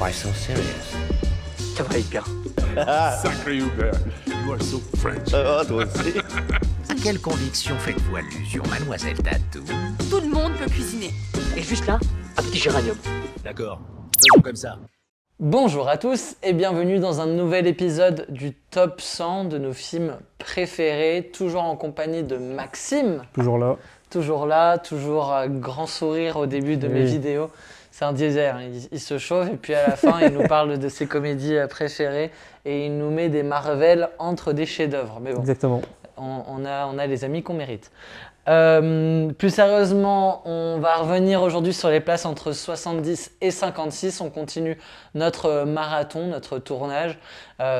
Why so serious? Ça va être bien. Sacré Hubert, you are so French. Oh, toi aussi. À quelle conviction faites-vous allusion, mademoiselle Tatou? Tout le monde peut cuisiner. Et juste là, un petit géranium. D'accord, faisons comme ça. Bonjour à tous et bienvenue dans un nouvel épisode du Top 100 de nos films préférés, toujours en compagnie de Maxime. Toujours là, Toujours grand sourire au début de Oui. mes vidéos. C'est un diesel, hein. Il se chauffe et puis à la fin il nous parle de ses comédies préférées et il nous met des Marvel entre des chefs-d'œuvre. Mais bon, exactement. on a les amis qu'on mérite. Plus sérieusement, on va revenir aujourd'hui sur les places entre 70 et 56. On continue notre marathon, notre tournage.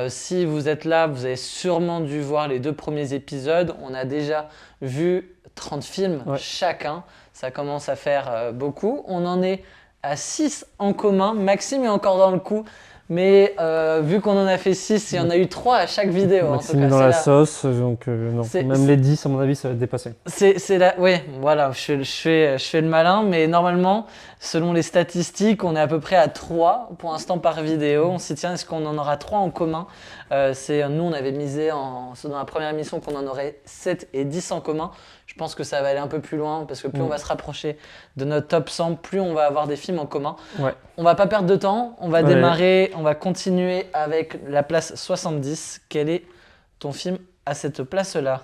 Si vous êtes là, vous avez sûrement dû voir les 2 premiers épisodes. On a déjà vu 30 films chacun. Ça commence à faire beaucoup. On en est à 6 en commun. Maxime est encore dans le coup. Mais vu qu'on en a fait 6, il y en a eu 3 à chaque vidéo. Maxime est dans la sauce, donc non. Même les 10, à mon avis, ça va être dépassé. Oui, voilà, je fais le malin, mais normalement, selon les statistiques, on est à peu près à 3 pour l'instant par vidéo. On s'y tient, est-ce qu'on en aura 3 en commun? Nous, on avait misé dans la première émission qu'on en aurait 7 et 10 en commun. Je pense que ça va aller un peu plus loin parce que plus on va se rapprocher de notre top 100, plus on va avoir des films en commun. Ouais. On va pas perdre de temps, on va démarrer, on va continuer avec la place 70. Quel est ton film à cette place-là?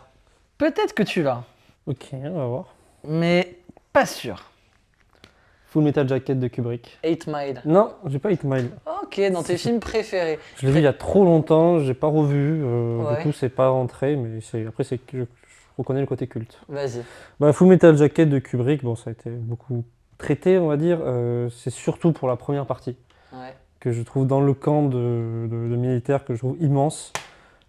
Peut-être que tu l'as, Ok, on va voir. mais pas sûr. Full Metal Jacket de Kubrick. 8 Mile. Non, j'ai pas 8 Mile. Ok, dans tes films préférés. Je l'ai vu il y a trop longtemps, j'ai pas revu. Ouais. Du coup, c'est pas rentré, mais après, je reconnais le côté culte. Vas-y. Full Metal Jacket de Kubrick, bon, ça a été beaucoup traité, on va dire. C'est surtout pour la première partie, Ouais. que je trouve dans le camp de militaires, que je trouve immense.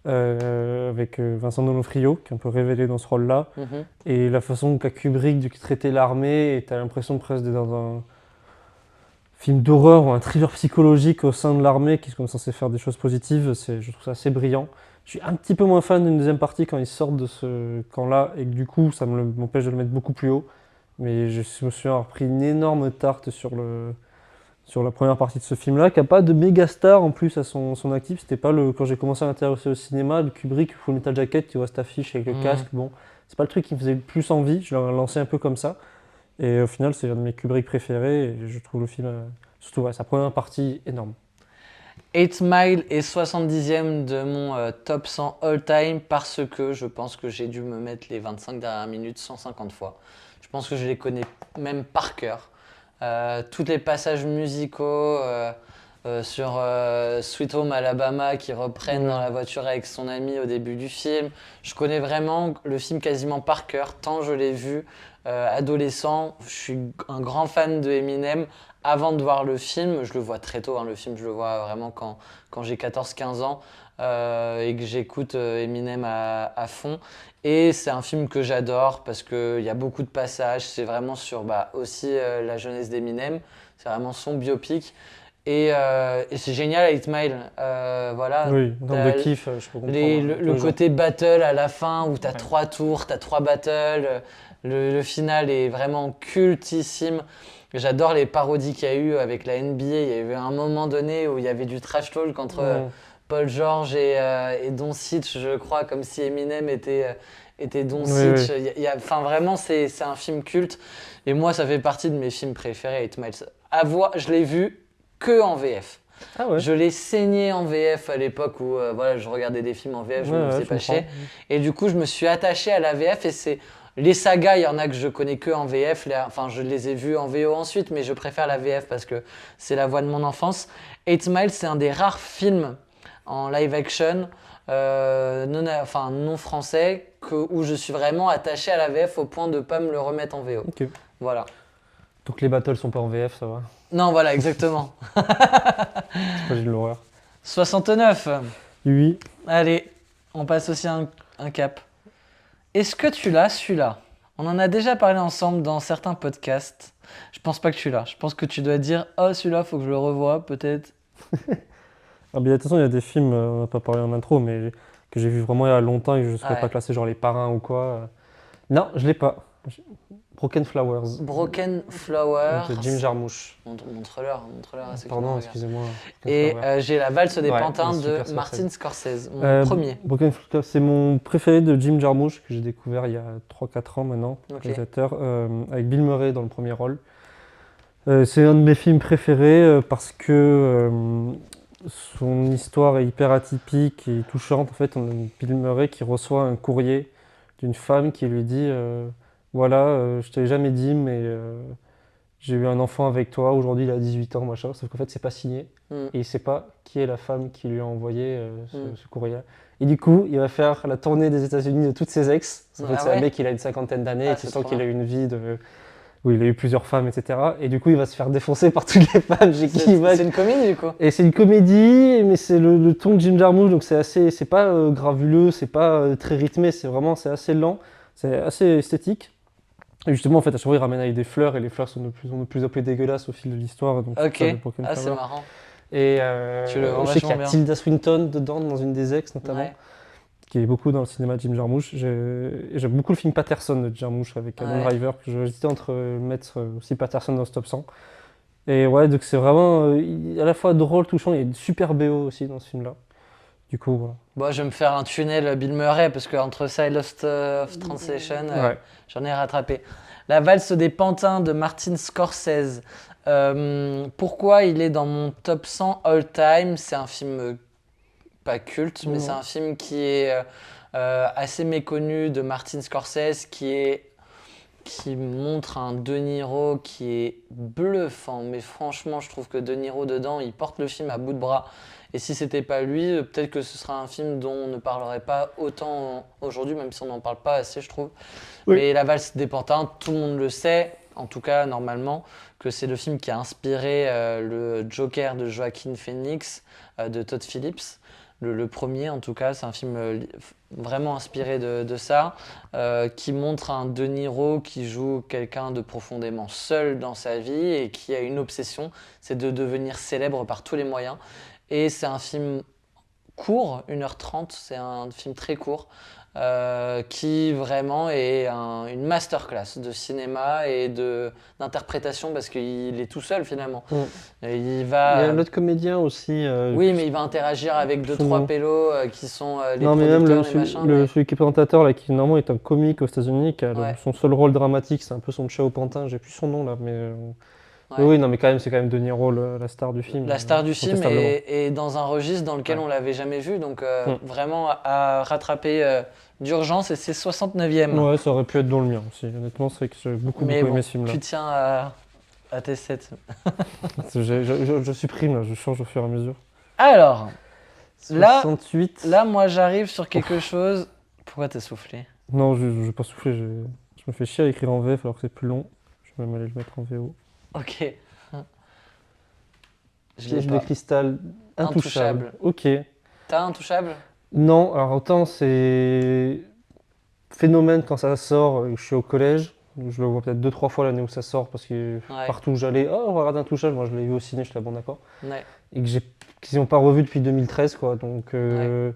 Avec Vincent D'Onofrio, qui est un peu révélé dans ce rôle-là. Mhm. Et la façon qu'a Kubrick de traiter l'armée, et t'as l'impression presque d'être dans un film d'horreur ou un thriller psychologique au sein de l'armée qui est comme censé faire des choses positives. Je trouve ça assez brillant. Je suis un petit peu moins fan d'une deuxième partie quand ils sortent de ce camp-là, et que du coup, ça m'empêche de le mettre beaucoup plus haut. Mais je me suis repris une énorme tarte sur la première partie de ce film-là, qui n'a pas de méga star en plus à son actif. C'était pas quand j'ai commencé à m'intéresser au cinéma, le Kubrick, Full Metal Jacket, tu vois cette affiche avec le casque, bon, c'est pas le truc qui me faisait le plus envie, je l'ai lancé un peu comme ça. Et au final, c'est un de mes Kubrick préférés, et je trouve le film, surtout sa première partie, énorme. 8 Mile est 70e de mon top 100 all-time parce que je pense que j'ai dû me mettre les 25 dernières minutes 150 fois. Je pense que je les connais même par cœur. Tous les passages musicaux sur Sweet Home Alabama qui reprennent dans la voiture avec son ami au début du film. Je connais vraiment le film quasiment par cœur, tant je l'ai vu adolescent. Je suis un grand fan de Eminem. Avant de voir le film, je le vois très tôt, hein, le film je le vois vraiment quand j'ai 14-15 ans et que j'écoute Eminem à fond. Et c'est un film que j'adore parce qu'il y a beaucoup de passages, c'est vraiment sur aussi la jeunesse d'Eminem, c'est vraiment son biopic. Et c'est génial, 8 Mile. Voilà. Oui, dans le kiff, je peux comprendre. Le côté battle à la fin où tu as 3 tours, tu as 3 battles. Le final est vraiment cultissime. J'adore les parodies qu'il y a eu avec la NBA. Il y a eu un moment donné où il y avait du trash talk entre Paul George et Doncic, je crois, comme si Eminem était Doncic. Oui. Vraiment, c'est un film culte. Et moi, ça fait partie de mes films préférés, 8 Miles. Je l'ai vu que en VF. Ah ouais. Je l'ai saigné en VF à l'époque où je regardais des films en VF, je me faisais pas chier. Et du coup, je me suis attaché à la VF et c'est... Les sagas, il y en a que je connais que en VF, je les ai vus en VO ensuite, mais je préfère la VF parce que c'est la voix de mon enfance. 8 Miles, c'est un des rares films en live action non français où je suis vraiment attaché à la VF au point de ne pas me le remettre en VO. Ok. Voilà. Donc les battles sont pas en VF, ça va. Non, voilà, exactement. C'est pas j'ai de l'horreur. 69. Oui. Allez, on passe aussi un cap. Est-ce que tu l'as, celui-là? On en a déjà parlé ensemble dans certains podcasts. Je pense pas que tu l'as. Je pense que tu dois dire « Oh, celui-là, faut que je le revoie, peut-être. » De toute façon, il y a des films, on n'a pas parlé en intro, mais que j'ai vu vraiment il y a longtemps et que je ne serais Ouais. pas classé genre Les Parrains ou quoi. Non, je l'ai pas. Broken Flowers Broken Flowers. de Jim Jarmusch. Montre-leur à ceux qui nous Pardon, regardent. excusez-moi. Et j'ai La valse des Ouais, pantins super de Scorsese. Martin Scorsese, mon premier. Broken Flowers, c'est mon préféré de Jim Jarmusch que j'ai découvert il y a 3-4 ans maintenant, Ok. réalisateur, avec Bill Murray dans le premier rôle. C'est un de mes films préférés parce que son histoire est hyper atypique et touchante. En fait, on a Bill Murray qui reçoit un courrier d'une femme qui lui dit voilà, je te l'ai jamais dit, mais j'ai eu un enfant avec toi, aujourd'hui il a 18 ans, machin. Sauf qu'en fait, c'est pas signé et il sait pas qui est la femme qui lui a envoyé ce courrier. Et du coup, il va faire la tournée des États-Unis de toutes ses ex. En fait, Ah c'est ouais. un mec, il a une cinquantaine d'années Ah, et tu c'est sens trop qu'il a bien. eu une vie où il a eu plusieurs femmes, etc. Et du coup, il va se faire défoncer par toutes les femmes chez qui il va. C'est une comédie du coup. Et c'est une comédie, mais c'est le ton de Jim Jarmusch, donc c'est pas gravuleux, c'est pas très rythmé, c'est assez lent, c'est assez esthétique. Et justement, en fait, à chaque fois, il ramène avec des fleurs, et les fleurs sont de plus en plus dégueulasses au fil de l'histoire. Donc Ok, c'est ça, le Broken ah c'est Flower. marrant. Et Tu le vends je sais qu'il y vachement a bien. Tilda Swinton dedans, dans une des ex notamment, Ouais. qui est beaucoup dans le cinéma de Jim Jarmusch. J'aime beaucoup le film Patterson de que avec Adam Ouais. Driver, que j'hésitais entre mettre aussi Patterson dans ce top 100. Et ouais, donc c'est vraiment à la fois drôle, touchant, il y a une super BO aussi dans ce film-là. Du coup, voilà. Bon, je vais me faire un tunnel Bill Murray parce qu'entre ça et Lost of Translation, Ouais. j'en ai rattrapé. La valse des pantins de Martin Scorsese. Pourquoi il est dans mon top 100 all-time? C'est un film pas culte, mais Non. c'est un film qui est assez méconnu de Martin Scorsese, qui montre un De Niro qui est bluffant. Mais franchement, je trouve que De Niro dedans, il porte le film à bout de bras. Et si c'était pas lui, peut-être que ce sera un film dont on ne parlerait pas autant aujourd'hui, même si on n'en parle pas assez, je trouve. Oui. Mais La valse des pantins, tout le monde le sait, en tout cas normalement, que c'est le film qui a inspiré le Joker de Joaquin Phoenix de Todd Phillips. Le premier, en tout cas, c'est un film vraiment inspiré de ça, qui montre un De Niro qui joue quelqu'un de profondément seul dans sa vie et qui a une obsession, c'est de devenir célèbre par tous les moyens. Et c'est un film court, 1h30, c'est un film très court, qui vraiment est une masterclass de cinéma et d'interprétation parce qu'il est tout seul finalement. Et il Il y va... a l'autre comédien aussi. Oui, mais il va interagir avec deux, son trois nom. pélos qui sont les Non, mais même producteurs, les machins. mais- celui qui est présentateur, là, qui normalement est un comique aux États-Unis, qui a Ouais. son seul rôle dramatique, c'est un peu son chat au pantin, j'ai plus son nom là, mais. Ouais. Oui, non, mais quand même, c'est quand même De Niro, la star du film. La star du film incontestablement. est dans un registre dans lequel Ouais. on l'avait jamais vu, donc Mm. vraiment à rattraper d'urgence, et c'est 69e. Ouais, ça aurait pu être dans le mien aussi. Honnêtement, c'est vrai que j'ai beaucoup Mais aimé bon, ce film-là. tu tiens à tes 7. Je supprime, là, je change au fur et à mesure. Alors, là, 68. là, moi j'arrive sur quelque chose. Pourquoi t'as soufflé? Non, je vais pas souffler, je me fais chier à écrire en VF alors que c'est plus long. Je vais même aller le mettre en VO. Ok. Je l'ai Piège de pas. cristal intouchable. Intouchable. Ok. T'as Intouchable? Non, alors autant c'est phénomène quand ça sort, je suis au collège, je le vois peut-être 2-3 fois l'année où ça sort parce que Ouais. partout où j'allais, oh on va regarder Intouchable, moi je l'ai vu au ciné, je suis là bon d'accord. Ouais. Et que qu'ils n'ont pas revu depuis 2013 quoi, donc je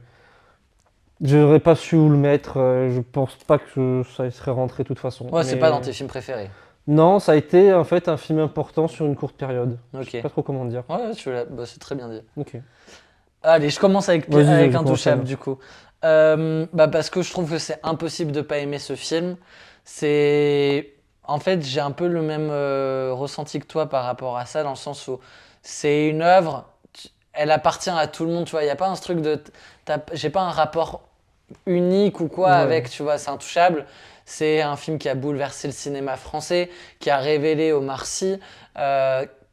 n'aurais pas su où le mettre, je pense pas que ça y serait rentré de toute façon. Ouais, c'est Mais, pas dans tes films préférés. Non, ça a été en fait un film important sur une courte période. Je Ok. sais pas trop comment dire. Ouais, bah, c'est très bien dit. Ok. Allez, je commence avec Vas-y, vas-y, Intouchable commence. du coup. Bah parce que je trouve que c'est impossible de pas aimer ce film. En fait, j'ai un peu le même ressenti que toi par rapport à ça, dans le sens où c'est une œuvre, elle appartient à tout le monde, tu vois. Il n'y a pas un truc j'ai pas un rapport unique ou quoi Ouais. avec, tu vois, c'est Intouchable. C'est un film qui a bouleversé le cinéma français, qui a révélé Omar Sy,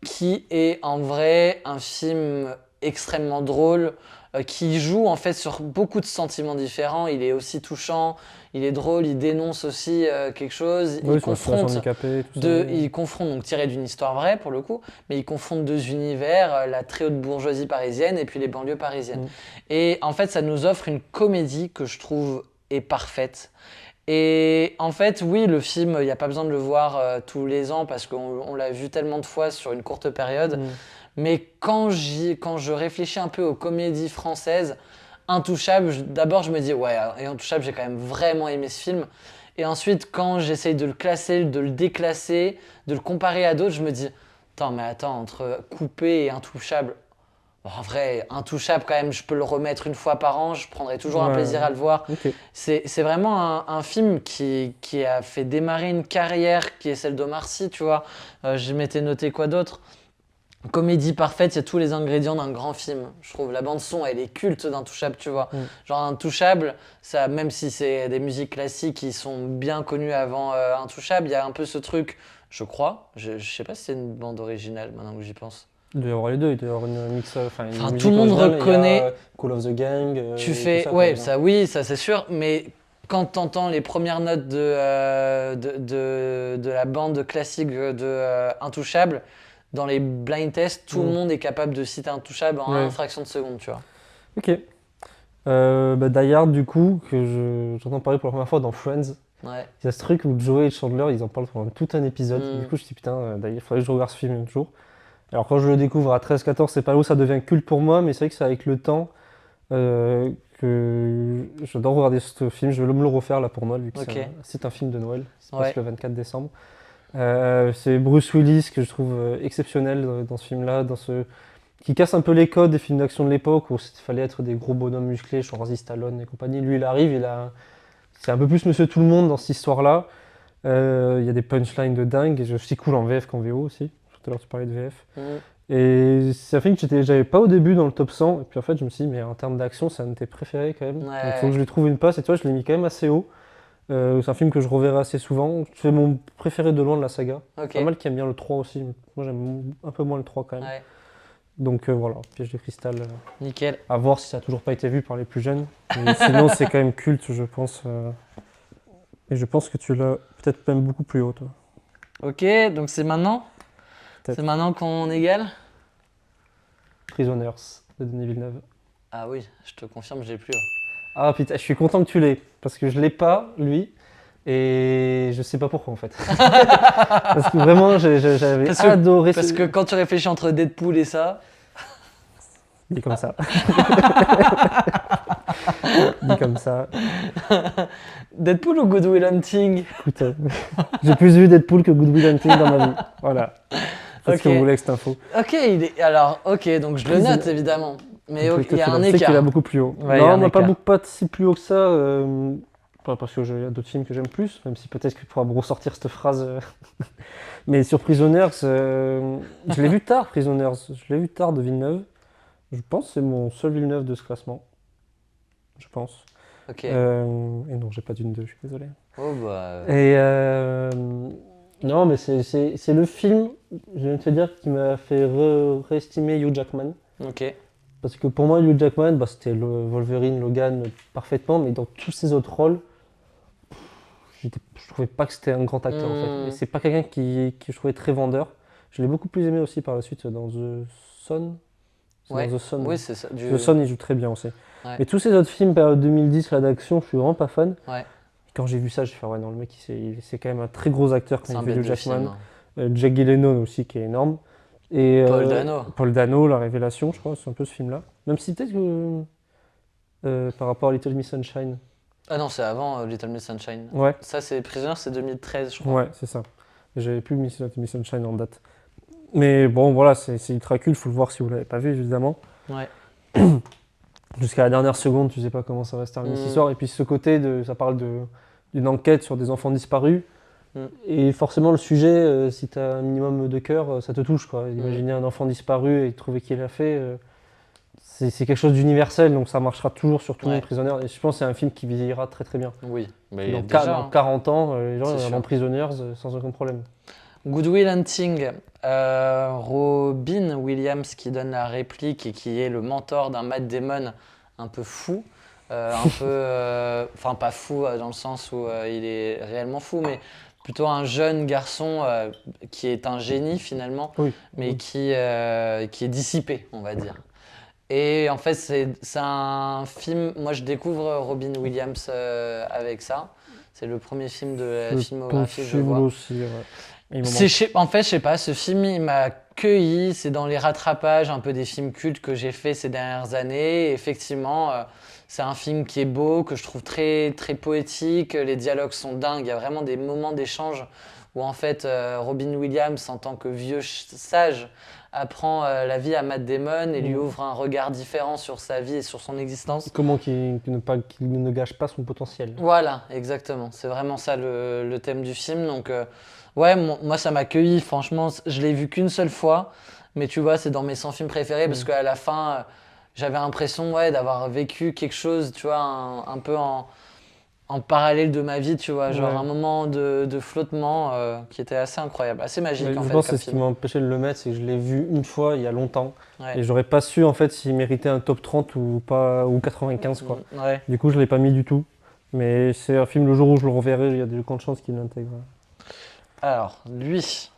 qui est en vrai un film extrêmement drôle, qui joue en fait sur beaucoup de sentiments différents. Il est aussi touchant, il est drôle, il dénonce aussi quelque chose. Oui, Il sur le personnage confronte handicapé, tout ça. il confronte, donc tiré d'une histoire vraie pour le coup, mais il confronte deux univers, la très haute bourgeoisie parisienne et puis les banlieues parisiennes. Et en fait, ça nous offre une comédie que je trouve est parfaite. Et en fait, oui, le film, il n'y a pas besoin de le voir tous les ans parce qu'on l'a vu tellement de fois sur une courte période. Mais quand je réfléchis un peu aux comédies françaises, Intouchable, d'abord je me dis, ouais, et Intouchable, j'ai quand même vraiment aimé ce film. Et ensuite, quand j'essaye de le classer, de le déclasser, de le comparer à d'autres, je me dis, attends, entre Coupé et Intouchable, bon, en vrai, Intouchable quand même, je peux le remettre une fois par an, je prendrai toujours un Ouais. plaisir à le voir. Ok. C'est vraiment un film qui a fait démarrer une carrière qui est celle d'Omar Sy, tu vois. Je m'étais noté quoi d'autre? Comédie parfaite, il y a tous les ingrédients d'un grand film. Je trouve la bande son, elle est culte d'Intouchable, tu vois. Genre Intouchable, ça, même si c'est des musiques classiques qui sont bien connues avant Intouchable, il y a un peu ce truc, je crois. Je sais pas si c'est une bande originale maintenant que j'y pense. Il doit y avoir les deux, il doit y avoir une mix, une musique tout le monde originale, reconnaît- il y a Call of the Gang. Tu et fais, tout ça, ouais, quoi, ça oui, ça c'est sûr, mais quand t'entends les premières notes de la bande classique de Intouchable, dans les blind tests, tout le monde est capable de citer Intouchable en Ouais. une fraction de seconde, tu vois. Ok. Die Hard, du coup, j'entends parler pour la première fois dans Friends. Ouais. Il y a ce truc où Joey et Chandler, ils en parlent pendant tout un épisode. Mm. Du coup, je me dis putain, il faudrait que je regarde ce film un jour. Alors, quand je le découvre à 13-14, c'est pas là où ça devient culte pour moi, mais c'est vrai que c'est avec le temps que j'adore regarder ce film. Je vais me le refaire là pour Noël, vu que Ok. c'est un film de Noël. C'est Ouais. le 24 décembre. C'est Bruce Willis que je trouve exceptionnel dans ce film-là, qui casse un peu les codes des films d'action de l'époque où il fallait être des gros bonhommes musclés, Schwarzy, Stallone et compagnie. Lui, il arrive, c'est un peu plus Monsieur Tout-le-Monde dans cette histoire-là. Il y a des punchlines de dingue, et c'est aussi cool en VF qu'en VO aussi. Tout à l'heure, tu parlais de VF. Et c'est un film que j'avais pas au début dans le top 100, et puis en fait, je me suis dit, mais en termes d'action, c'est un de tes préférés quand même. Ouais. Donc, il faut que je lui trouve une place, et toi, je l'ai mis quand même assez haut. C'est un film que je reverrai assez souvent. C'est mon préféré de loin de la saga. Ok. Pas mal qui aime bien le 3 aussi. Moi, j'aime un peu moins le 3 quand même. Ouais. Donc voilà, Piège de cristal. Nickel. À voir si ça n'a toujours pas été vu par les plus jeunes. Mais sinon, c'est quand même culte, je pense. Et je pense que tu l'as peut-être même beaucoup plus haut, toi. Ok, donc c'est maintenant Peut-être. C'est maintenant qu'on égale? Prisoners de Denis Villeneuve. Ah oui, je te confirme, j'ai plus. Ah putain, je suis content que tu l'aies. Parce que je l'ai pas, lui. Et je sais pas pourquoi en fait. Parce que vraiment, j'avais Parce que- adoré Parce que quand tu réfléchis entre Deadpool et ça, Dit comme ça. Dit comme ça. Deadpool ou Good Will Hunting? Écoute, j'ai plus vu Deadpool que Good Will Hunting dans ma vie. Voilà. C'est ce Ok. que vous voulez avec cette info. Ok, donc je le note évidemment. Mais Donc, ok, toi, il y a tu un l'as- je sais que tu écart. l'as beaucoup plus haut. Ouais, il y a non, un moi, écart. pas si plus haut que ça. Pas parce qu'il y a d'autres films que j'aime plus, même si peut-être qu'il pourra me ressortir cette phrase. Mais sur Prisoners, je l'ai vu tard, Prisoners. Je l'ai vu tard de Villeneuve. Je pense que c'est mon seul Villeneuve de ce classement. Je pense. Ok. Et non, j'ai pas d'une deux, je suis désolé. Oh bah. Et non, mais c'est le film, je viens de te dire, qui m'a fait réestimer Hugh Jackman. Ok. Parce que pour moi, Hugh Jackman, c'était le Wolverine, Logan parfaitement, mais dans tous ses autres rôles, je trouvais pas que c'était un grand acteur en fait. Et c'est pas quelqu'un qui je trouvais très vendeur. Je l'ai beaucoup plus aimé aussi par la suite dans The Son. C'est Ouais. dans The Son. Oui, c'est ça. The Son, il joue très bien aussi. Ouais. Mais tous ces autres films, période 2010, là d'action, je suis vraiment pas fan. Ouais. Quand j'ai vu ça, j'ai fait ouais, non, le mec, c'est quand même un très gros acteur C'est quand un il fait bête Hugh de Jackman. film, hein. Jack Gyllenhaal aussi, qui est énorme. Et, Paul Dano. Paul Dano, La Révélation, je crois, c'est un peu ce film-là. Même si peut-être que par rapport à Little Miss Sunshine. Ah non, c'est avant Little Miss Sunshine. Ouais, Ça, c'est Prisoner, c'est 2013, je crois. ouais, c'est ça. J'avais plus mis Little Miss Sunshine en date. Mais bon, voilà, c'est ultra cool, faut le voir si vous l'avez pas vu, évidemment. Ouais. Jusqu'à la dernière seconde, tu sais pas comment ça va se terminer cette histoire. Et puis ce côté, ça parle d'une enquête sur des enfants disparus. Et forcément, le sujet, si tu as un minimum de cœur, ça te touche, quoi. Imaginer un enfant disparu et trouver qui l'a fait, c'est quelque chose d'universel, donc ça marchera toujours sur tout le monde Prisoners. Et je pense que c'est un film qui vieillira très très bien. Oui. Mais Dans, déjà, dans 40 ans, les gens C'est iront sûr. dans Prisoners sans aucun problème. Good Will Hunting, Robin Williams qui donne la réplique et qui est le mentor d'un Matt Damon un peu fou, enfin pas fou dans le sens où il est réellement fou, mais plutôt un jeune garçon qui est un génie finalement, Oui. mais qui est dissipé, on va dire. Et en fait, c'est un film, moi je découvre Robin Williams avec ça, c'est le premier film de la filmographie que je vois. Aussi, ouais. Et il me manque. En fait, je sais pas, ce film, il m'a cueilli. C'est dans les rattrapages un peu des films cultes que j'ai fait ces dernières années. Et effectivement, c'est un film qui est beau, que je trouve très, très poétique. Les dialogues sont dingues. Il y a vraiment des moments d'échange où, en fait, Robin Williams, en tant que vieux sage, apprend la vie à Matt Damon et lui ouvre un regard différent sur sa vie et sur son existence. Comment qu'il ne gâche pas son potentiel. Voilà, exactement. C'est vraiment ça le thème du film. Donc, ouais, moi, ça m'a cueilli. Franchement, je l'ai vu qu'une seule fois. Mais tu vois, c'est dans mes 100 films préférés parce qu'à la fin, j'avais l'impression d'avoir vécu quelque chose, tu vois, un peu en parallèle de ma vie, tu vois. Genre un moment de flottement qui était assez incroyable, assez magique en je fait. pense que comme ce qui film. m'a empêché de le mettre, c'est que je l'ai vu une fois il y a longtemps. Ouais. Et j'aurais pas su en fait s'il méritait un top 30 ou pas, ou 95 quoi. Ouais. Du coup, je l'ai pas mis du tout. Mais c'est un film, le jour où je le reverrai, il y a de grandes chances qu'il l'intègre. Alors, lui,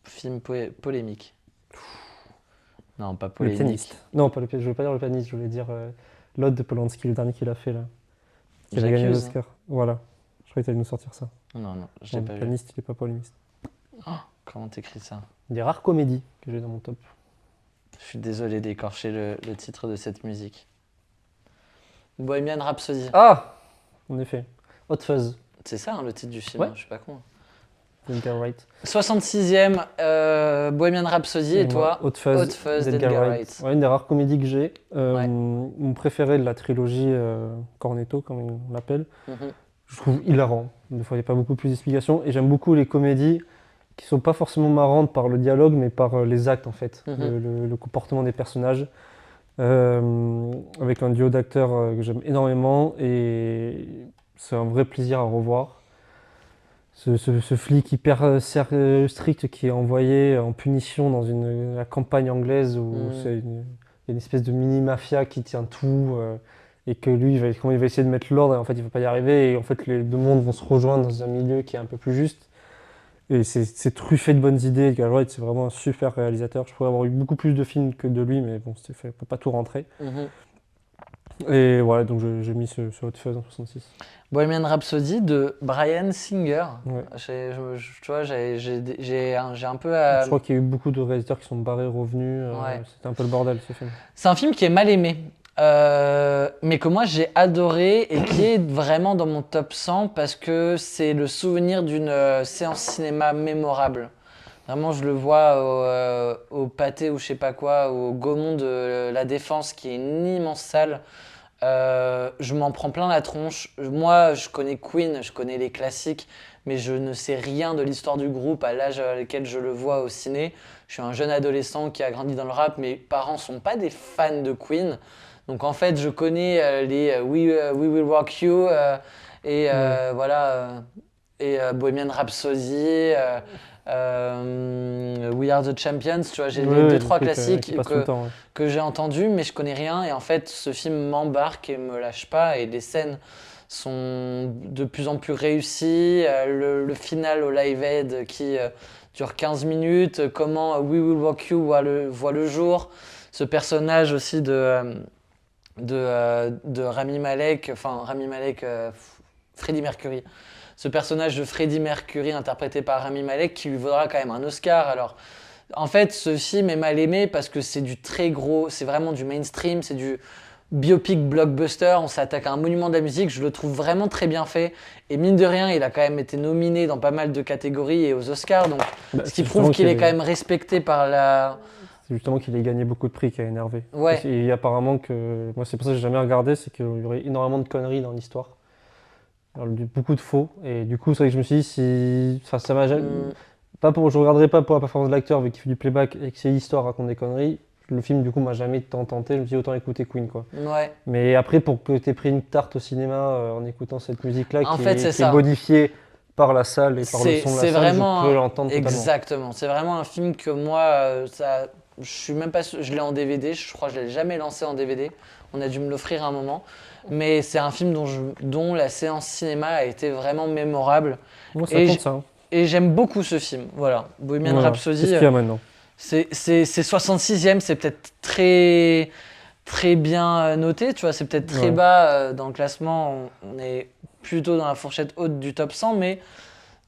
film polémique. Non, pas Le polémique. pianiste. Non, pas le pianiste, je veux pas dire le pianiste, je voulais dire l'autre de Polanski, le dernier qu'il a fait là. Qui a gagné J'accuse. l'Oscar. Voilà. Je croyais que tu allais nous sortir ça. Non, je l'ai Non, pas le vu. pianiste, il est pas polémiste. Comment t'écris ça? Des rares comédies que j'ai dans mon top. Je suis désolé d'écorcher le titre de cette musique. Bohemian Rhapsody. Ah, en effet. Hot Fuzz, C'est ça le titre du film, Ouais. hein, je suis pas con. Edgar Wright. 66e, Bohemian Rhapsody, et toi? Hot Fuzz, Hot Fuzz d'Edgar d'Edgar Wright. Wright. Ouais, une des rares comédies que j'ai. Ouais. Mon préféré de la trilogie Cornetto, comme on l'appelle. Mhm. Je trouve hilarant. Des fois, il n'y a pas beaucoup plus d'explications. Et j'aime beaucoup les comédies qui sont pas forcément marrantes par le dialogue, mais par les actes, en fait. Le comportement des personnages. Avec un duo d'acteurs que j'aime énormément. Et c'est un vrai plaisir à revoir. Ce flic hyper strict qui est envoyé en punition dans la campagne anglaise où il y a une espèce de mini-mafia qui tient tout. Et que lui, comment il va essayer de mettre l'ordre, et en fait, il ne va pas y arriver. Et en fait, les deux mondes vont se rejoindre dans un milieu qui est un peu plus juste. Et c'est truffé de bonnes idées. Edgar Wright, c'est vraiment un super réalisateur. Je pourrais avoir eu beaucoup plus de films que de lui, mais bon, c'était fait, on peut pas tout rentrer. Mhm. Et voilà, donc j'ai mis ce Hot Fuzz en 66. Bohemian Rhapsody de Bryan Singer. Ouais. Tu vois, j'ai un peu Je crois qu'il y a eu beaucoup de réalisateurs qui sont barrés, revenus. Ouais. C'était un peu le bordel, ce film. C'est un film qui est mal aimé, mais que moi j'ai adoré et qui est vraiment dans mon top 100 parce que c'est le souvenir d'une séance cinéma mémorable. Vraiment, je le vois au Pâté ou je sais pas quoi, au Gaumont de la Défense, qui est une immense salle. Je m'en prends plein la tronche. Moi, je connais Queen, je connais les classiques, mais je ne sais rien de l'histoire du groupe à l'âge à lequel je le vois au ciné. Je suis un jeune adolescent qui a grandi dans le rap. Mes parents sont pas des fans de Queen. Donc en fait, je connais les We Will Rock You et voilà, et Bohemian Rhapsody, We Are the Champions. Tu vois, j'ai les deux trois classiques qui passent tout le temps, ouais. que j'ai entendus, mais je connais rien. Et en fait, ce film m'embarque et me lâche pas. Et les scènes sont de plus en plus réussies. Le final au Live Aid qui dure 15 minutes. Comment We Will Rock You voit le jour. Ce personnage aussi de Rami Malek, Freddie Mercury. Ce personnage de Freddie Mercury interprété par Rami Malek qui lui vaudra quand même un Oscar. Alors, en fait, ce film est mal aimé parce que c'est du très gros, c'est vraiment du mainstream, c'est du biopic blockbuster. On s'attaque à un monument de la musique. Je le trouve vraiment très bien fait. Et mine de rien, il a quand même été nominé dans pas mal de catégories et aux Oscars. Donc, ce qui prouve qu'il est quand même respecté par la... C'est justement qu'il ait gagné beaucoup de prix qui a énervé. Ouais. Et apparemment que... Moi, c'est pour ça que j'ai jamais regardé, c'est qu'il y aurait énormément de conneries dans l'histoire. Alors, beaucoup de faux. Et du coup, c'est vrai que je me suis dit, si... Enfin, ça m'a jamais... Je regarderai pas pour la performance de l'acteur, vu qu'il fait du playback et que c'est l'histoire raconte des conneries. Le film, du coup, m'a jamais tant tenté. Je me suis dit, autant écouter Queen, quoi. Ouais. Mais après, pour que tu aies pris une tarte au cinéma en écoutant cette musique-là, En qui fait, est ça. modifiée par la salle et par le son de la C'est salle, vraiment... je peux l'entendre totalement. Exactement. C'est vraiment un film que moi, je suis même pas sûr, je l'ai en DVD, je crois que je l'ai jamais lancé en DVD. On a dû me l'offrir à un moment. Mais c'est un film dont la séance cinéma a été vraiment mémorable. Moi, ça compte, ça. Hein. Et j'aime beaucoup ce film. Voilà. Bohemian Rhapsody. Qu'est-ce qu'il y a maintenant ? C'est 66e, c'est peut-être très, très bien noté. Tu vois, c'est peut-être très bas dans le classement. On est plutôt dans la fourchette haute du top 100, mais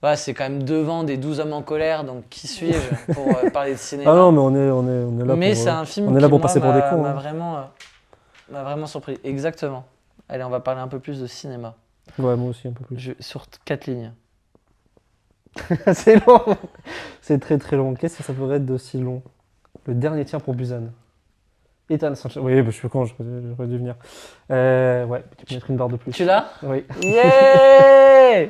voilà, c'est quand même devant des 12 hommes en colère, donc qui suis-je pour parler de cinéma. Ah non, mais on est là Mais pour, c'est un film on est qui là pour moi, passer pour des cons. m'a hein. vraiment surpris. Exactement. Allez, on va parler un peu plus de cinéma. Ouais, moi aussi un peu plus. Sur 4 lignes. C'est long. C'est très très long. Qu'est-ce que ça pourrait être d'aussi long? Le dernier tir pour Busan. Ethan Sunshine. Oui, bah, je suis con, j'aurais dû venir. Ouais, tu peux mettre une barre de plus. Tu l'as? Oui. Yeah.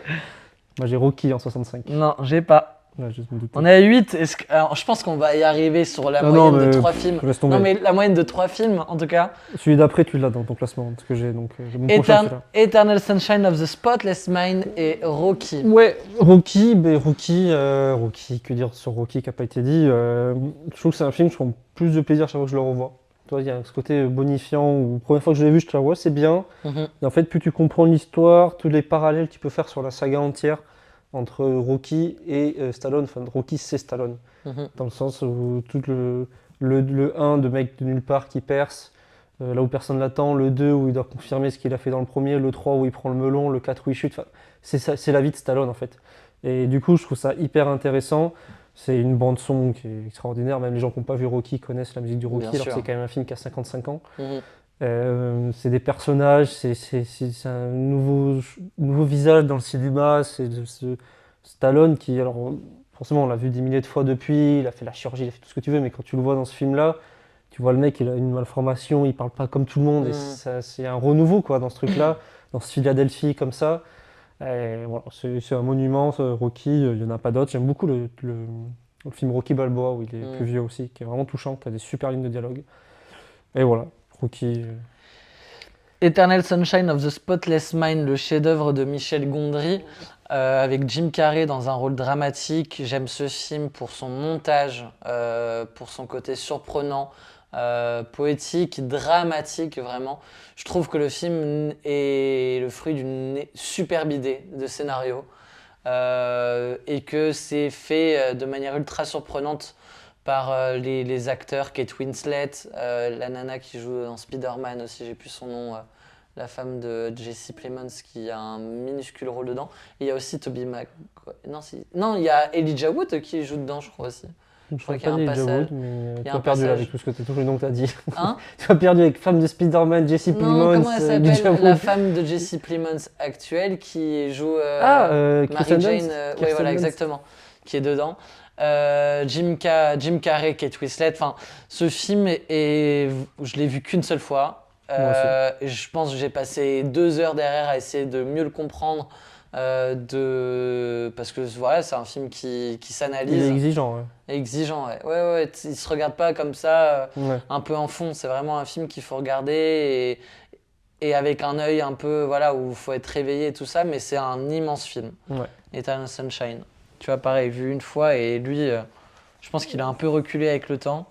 Moi j'ai Rocky en 65. Non, j'ai pas. Ouais, je me doutais. On est à 8. Alors, je pense qu'on va y arriver sur la Ah moyenne non, de mais 3 films. laisse tomber. Non, mais la moyenne de 3 films, en tout cas. Celui d'après, tu l'as dans ton classement, ce que j'ai. Donc, mon prochain, celui-là. Eternal Sunshine of the Spotless Mind et Rocky. Ouais, Rocky, que dire sur Rocky qui n'a pas été dit. Je trouve que c'est un film que je prends plus de plaisir chaque fois que je le revois. Toi, il y a ce côté bonifiant où, la première fois que je l'ai vu, je te la vois, c'est bien. Mhm. Et en fait, plus tu comprends l'histoire, tous les parallèles que tu peux faire sur la saga entière entre Rocky et Stallone. Enfin, Rocky, c'est Stallone. Mhm. Dans le sens où tout le 1 de mec de nulle part qui perce, là où personne l'attend, le 2 où il doit confirmer ce qu'il a fait dans le premier, le 3 où il prend le melon, le 4 où il chute. Enfin, c'est la vie de Stallone en fait. Et du coup, je trouve ça hyper intéressant. C'est une bande-son qui est extraordinaire. Même les gens qui n'ont pas vu Rocky connaissent la musique du Rocky, Bien alors sûr. que c'est quand même un film qui a 55 ans. Mhm. C'est des personnages, c'est un nouveau visage dans le cinéma. C'est ce Stallone qui, alors forcément, on l'a vu des milliers de fois depuis, il a fait la chirurgie, il a fait tout ce que tu veux, mais quand tu le vois dans ce film-là, tu vois le mec, il a une malformation, il parle pas comme tout le monde, et c'est un renouveau quoi, dans ce truc-là, dans ce Philadelphie comme ça. Et voilà, c'est un monument, Rocky, il n'y en a pas d'autres. J'aime beaucoup le film Rocky Balboa, où il est plus vieux aussi, qui est vraiment touchant, qui a des super lignes de dialogue. Et voilà, Rocky. Eternal Sunshine of the Spotless Mind, le chef-d'œuvre de Michel Gondry, avec Jim Carrey dans un rôle dramatique. J'aime ce film pour son montage, pour son côté surprenant, poétique, dramatique, vraiment. Je trouve que le film est le fruit d'une superbe idée de scénario et que c'est fait de manière ultra surprenante par les acteurs, Kate Winslet, la nana qui joue dans Spider-Man aussi, j'ai plus son nom, la femme de Jesse Plemons qui a un minuscule rôle dedans. Et il y a aussi Tobey Maguire. Non, il y a Elijah Wood qui joue dedans, je crois aussi. Je crois crois qu'il y a un passage. mais Il y a tu un as perdu là passage. avec tout ce que tous les noms que tu as dit. Hein? Tu as perdu avec femme de Spider-Man, Jesse Non, Plemons, comment elle Elijah s'appelle Wood. la femme de Jesse Plemons actuelle qui joue Mary Mary Jane, oui voilà exactement, qui est dedans. Jim Carrey, Kate Winslet. Enfin, ce film je l'ai vu qu'une seule fois. Et je pense que j'ai passé 2 heures derrière à essayer de mieux le comprendre. Parce que voilà, c'est un film qui s'analyse. Il est exigeant, ouais. Exigeant, ouais. Ouais, il se regarde pas comme ça, Ouais. un peu en fond. C'est vraiment un film qu'il faut regarder et avec un œil un peu, voilà, où il faut être réveillé et tout ça. Mais c'est un immense film. Ouais. Eternal Sunshine. Tu vois, pareil, vu une fois et lui, je pense qu'il a un peu reculé avec le temps.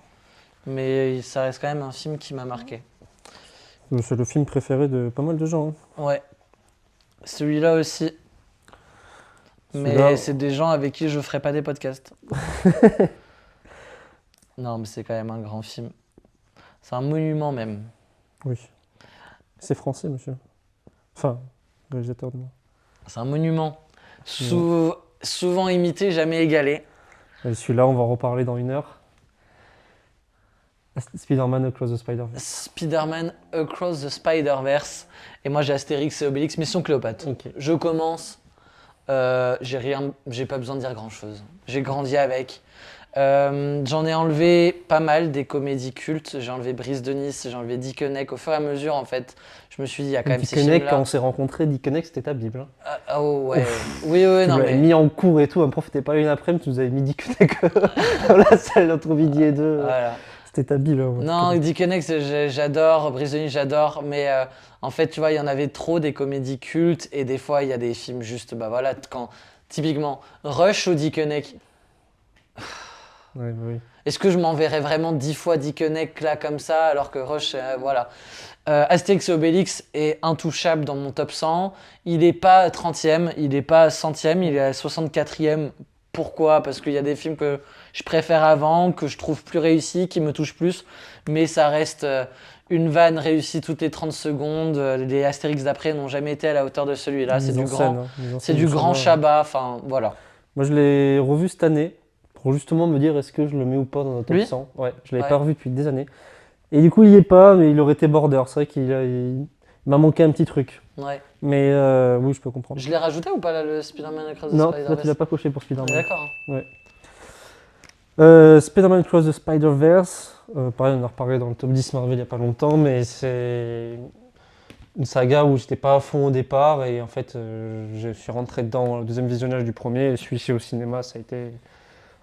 Mais ça reste quand même un film qui m'a marqué. C'est le film préféré de pas mal de gens. Hein. Ouais. Celui-là aussi. Celui-là- Mais c'est des gens avec qui je ferai pas des podcasts. Non, mais c'est quand même un grand film. C'est un monument même. Oui. C'est français, monsieur. Enfin, réalisateur de moi. C'est un monument. Souvent imité, jamais égalé. Et celui-là, on va en reparler dans 1 heure. Spider-Man Across the Spider-Verse. Spider-Man Across the Spider-Verse. Et moi, j'ai Astérix et Obélix, Mission Cléopâtre. Ok. Je commence. J'ai pas besoin de dire grand-chose. J'ai grandi avec. J'en ai enlevé pas mal des comédies cultes. J'ai enlevé Brise de Nice, j'ai enlevé Dickeneck. Au fur et à mesure, en fait, je me suis dit, il y a quand même ces Dickeneck, films-là. quand on s'est rencontrés, Dickeneck, c'était ta Bible. Hein. Oh ouais. Oui, Tu non l'avais mais. mis en cours et tout. Un prof n'était pas là une après-midi, tu nous avais mis Dickeneck dans la salle entre midi et 2. Voilà. C'était ta Bible. Hein, Non, Dickeneck, j'adore. Brise de Nice, j'adore. Mais en fait, tu vois, il y en avait trop des comédies cultes. Et des fois, il y a des films juste, bah voilà, quand. Typiquement, Rush ou Dickeneck. Ouais, bah oui. Est-ce que je m'enverrais vraiment 10 fois Dickeneck là comme ça alors que Rush, voilà. Astérix et Obélix est intouchable dans mon top 100. Il n'est pas 30e, il n'est pas 100e, il est à 64e. Pourquoi? Parce qu'il y a des films que je préfère avant, que je trouve plus réussis, qui me touchent plus. Mais ça reste une vanne réussie toutes les 30 secondes. Les Astérix d'après n'ont jamais été à la hauteur de celui-là. C'est Mise du en grand, scène, hein. Mise en c'est scène du de grand Chabat. Chabat. Enfin, voilà. Moi, je l'ai revu cette année pour justement me dire est-ce que je le mets ou pas dans un top Lui 100. Ouais, je l'avais Ouais. pas revu depuis des années. Et du coup, il y est pas, mais il aurait été border. C'est vrai il m'a manqué un petit truc. Ouais. Mais oui, je peux comprendre. Je l'ai rajouté ou pas là, le Spider-Man Across the Non, là, Spider-Verse? tu l'as pas coché pour Spider-Man. D'accord. Spider-Man Across the Spider-Verse, pareil, on en a reparlé dans le top 10 Marvel il n'y a pas longtemps, mais c'est une saga où j'étais pas à fond au départ et en fait je suis rentré dedans le deuxième visionnage du premier et celui-ci au cinéma ça a été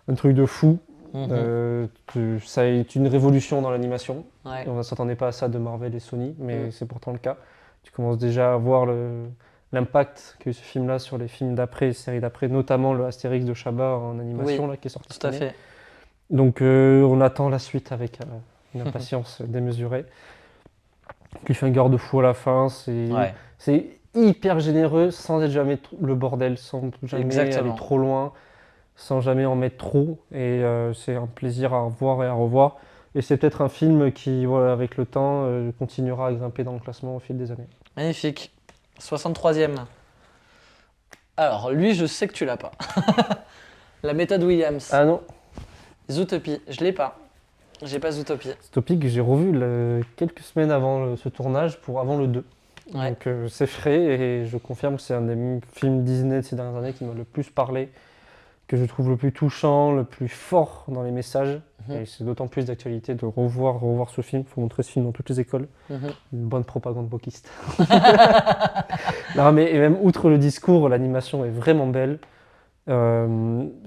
un truc de fou. Ça a été une révolution dans l'animation. Ouais. Et on ne s'attendait pas à ça de Marvel et Sony, mais Mm. c'est pourtant le cas. Tu commences déjà à voir l'impact qu'a eu ce film-là sur les films d'après, les séries d'après, notamment le Astérix de Chabat en animation là, qui est sorti Tout cette à année. fait. Donc on attend la suite avec une impatience démesurée. Cliffhanger de fou à la fin, Ouais. c'est hyper généreux sans être jamais le bordel, sans jamais Exactement. aller trop loin, sans jamais en mettre trop. Et c'est un plaisir à revoir et à revoir. Et c'est peut-être un film qui, voilà, avec le temps, continuera à grimper dans le classement au fil des années. Magnifique. 63e. Alors, lui, je sais que tu l'as pas. La méthode Williams. Ah non, Zootopie. Je l'ai pas. J'ai pas Zootopie. ce topic, j'ai revu quelques semaines avant ce tournage, avant le 2. Ouais. Donc c'est frais et je confirme que c'est un des films Disney de ces dernières années qui m'a le plus parlé, que je trouve le plus touchant, le plus fort dans les messages. Mhm. Et c'est d'autant plus d'actualité de revoir ce film. Il faut montrer ce film dans toutes les écoles. Mhm. Une bonne propagande wokiste. Non, mais et même outre le discours, l'animation est vraiment belle.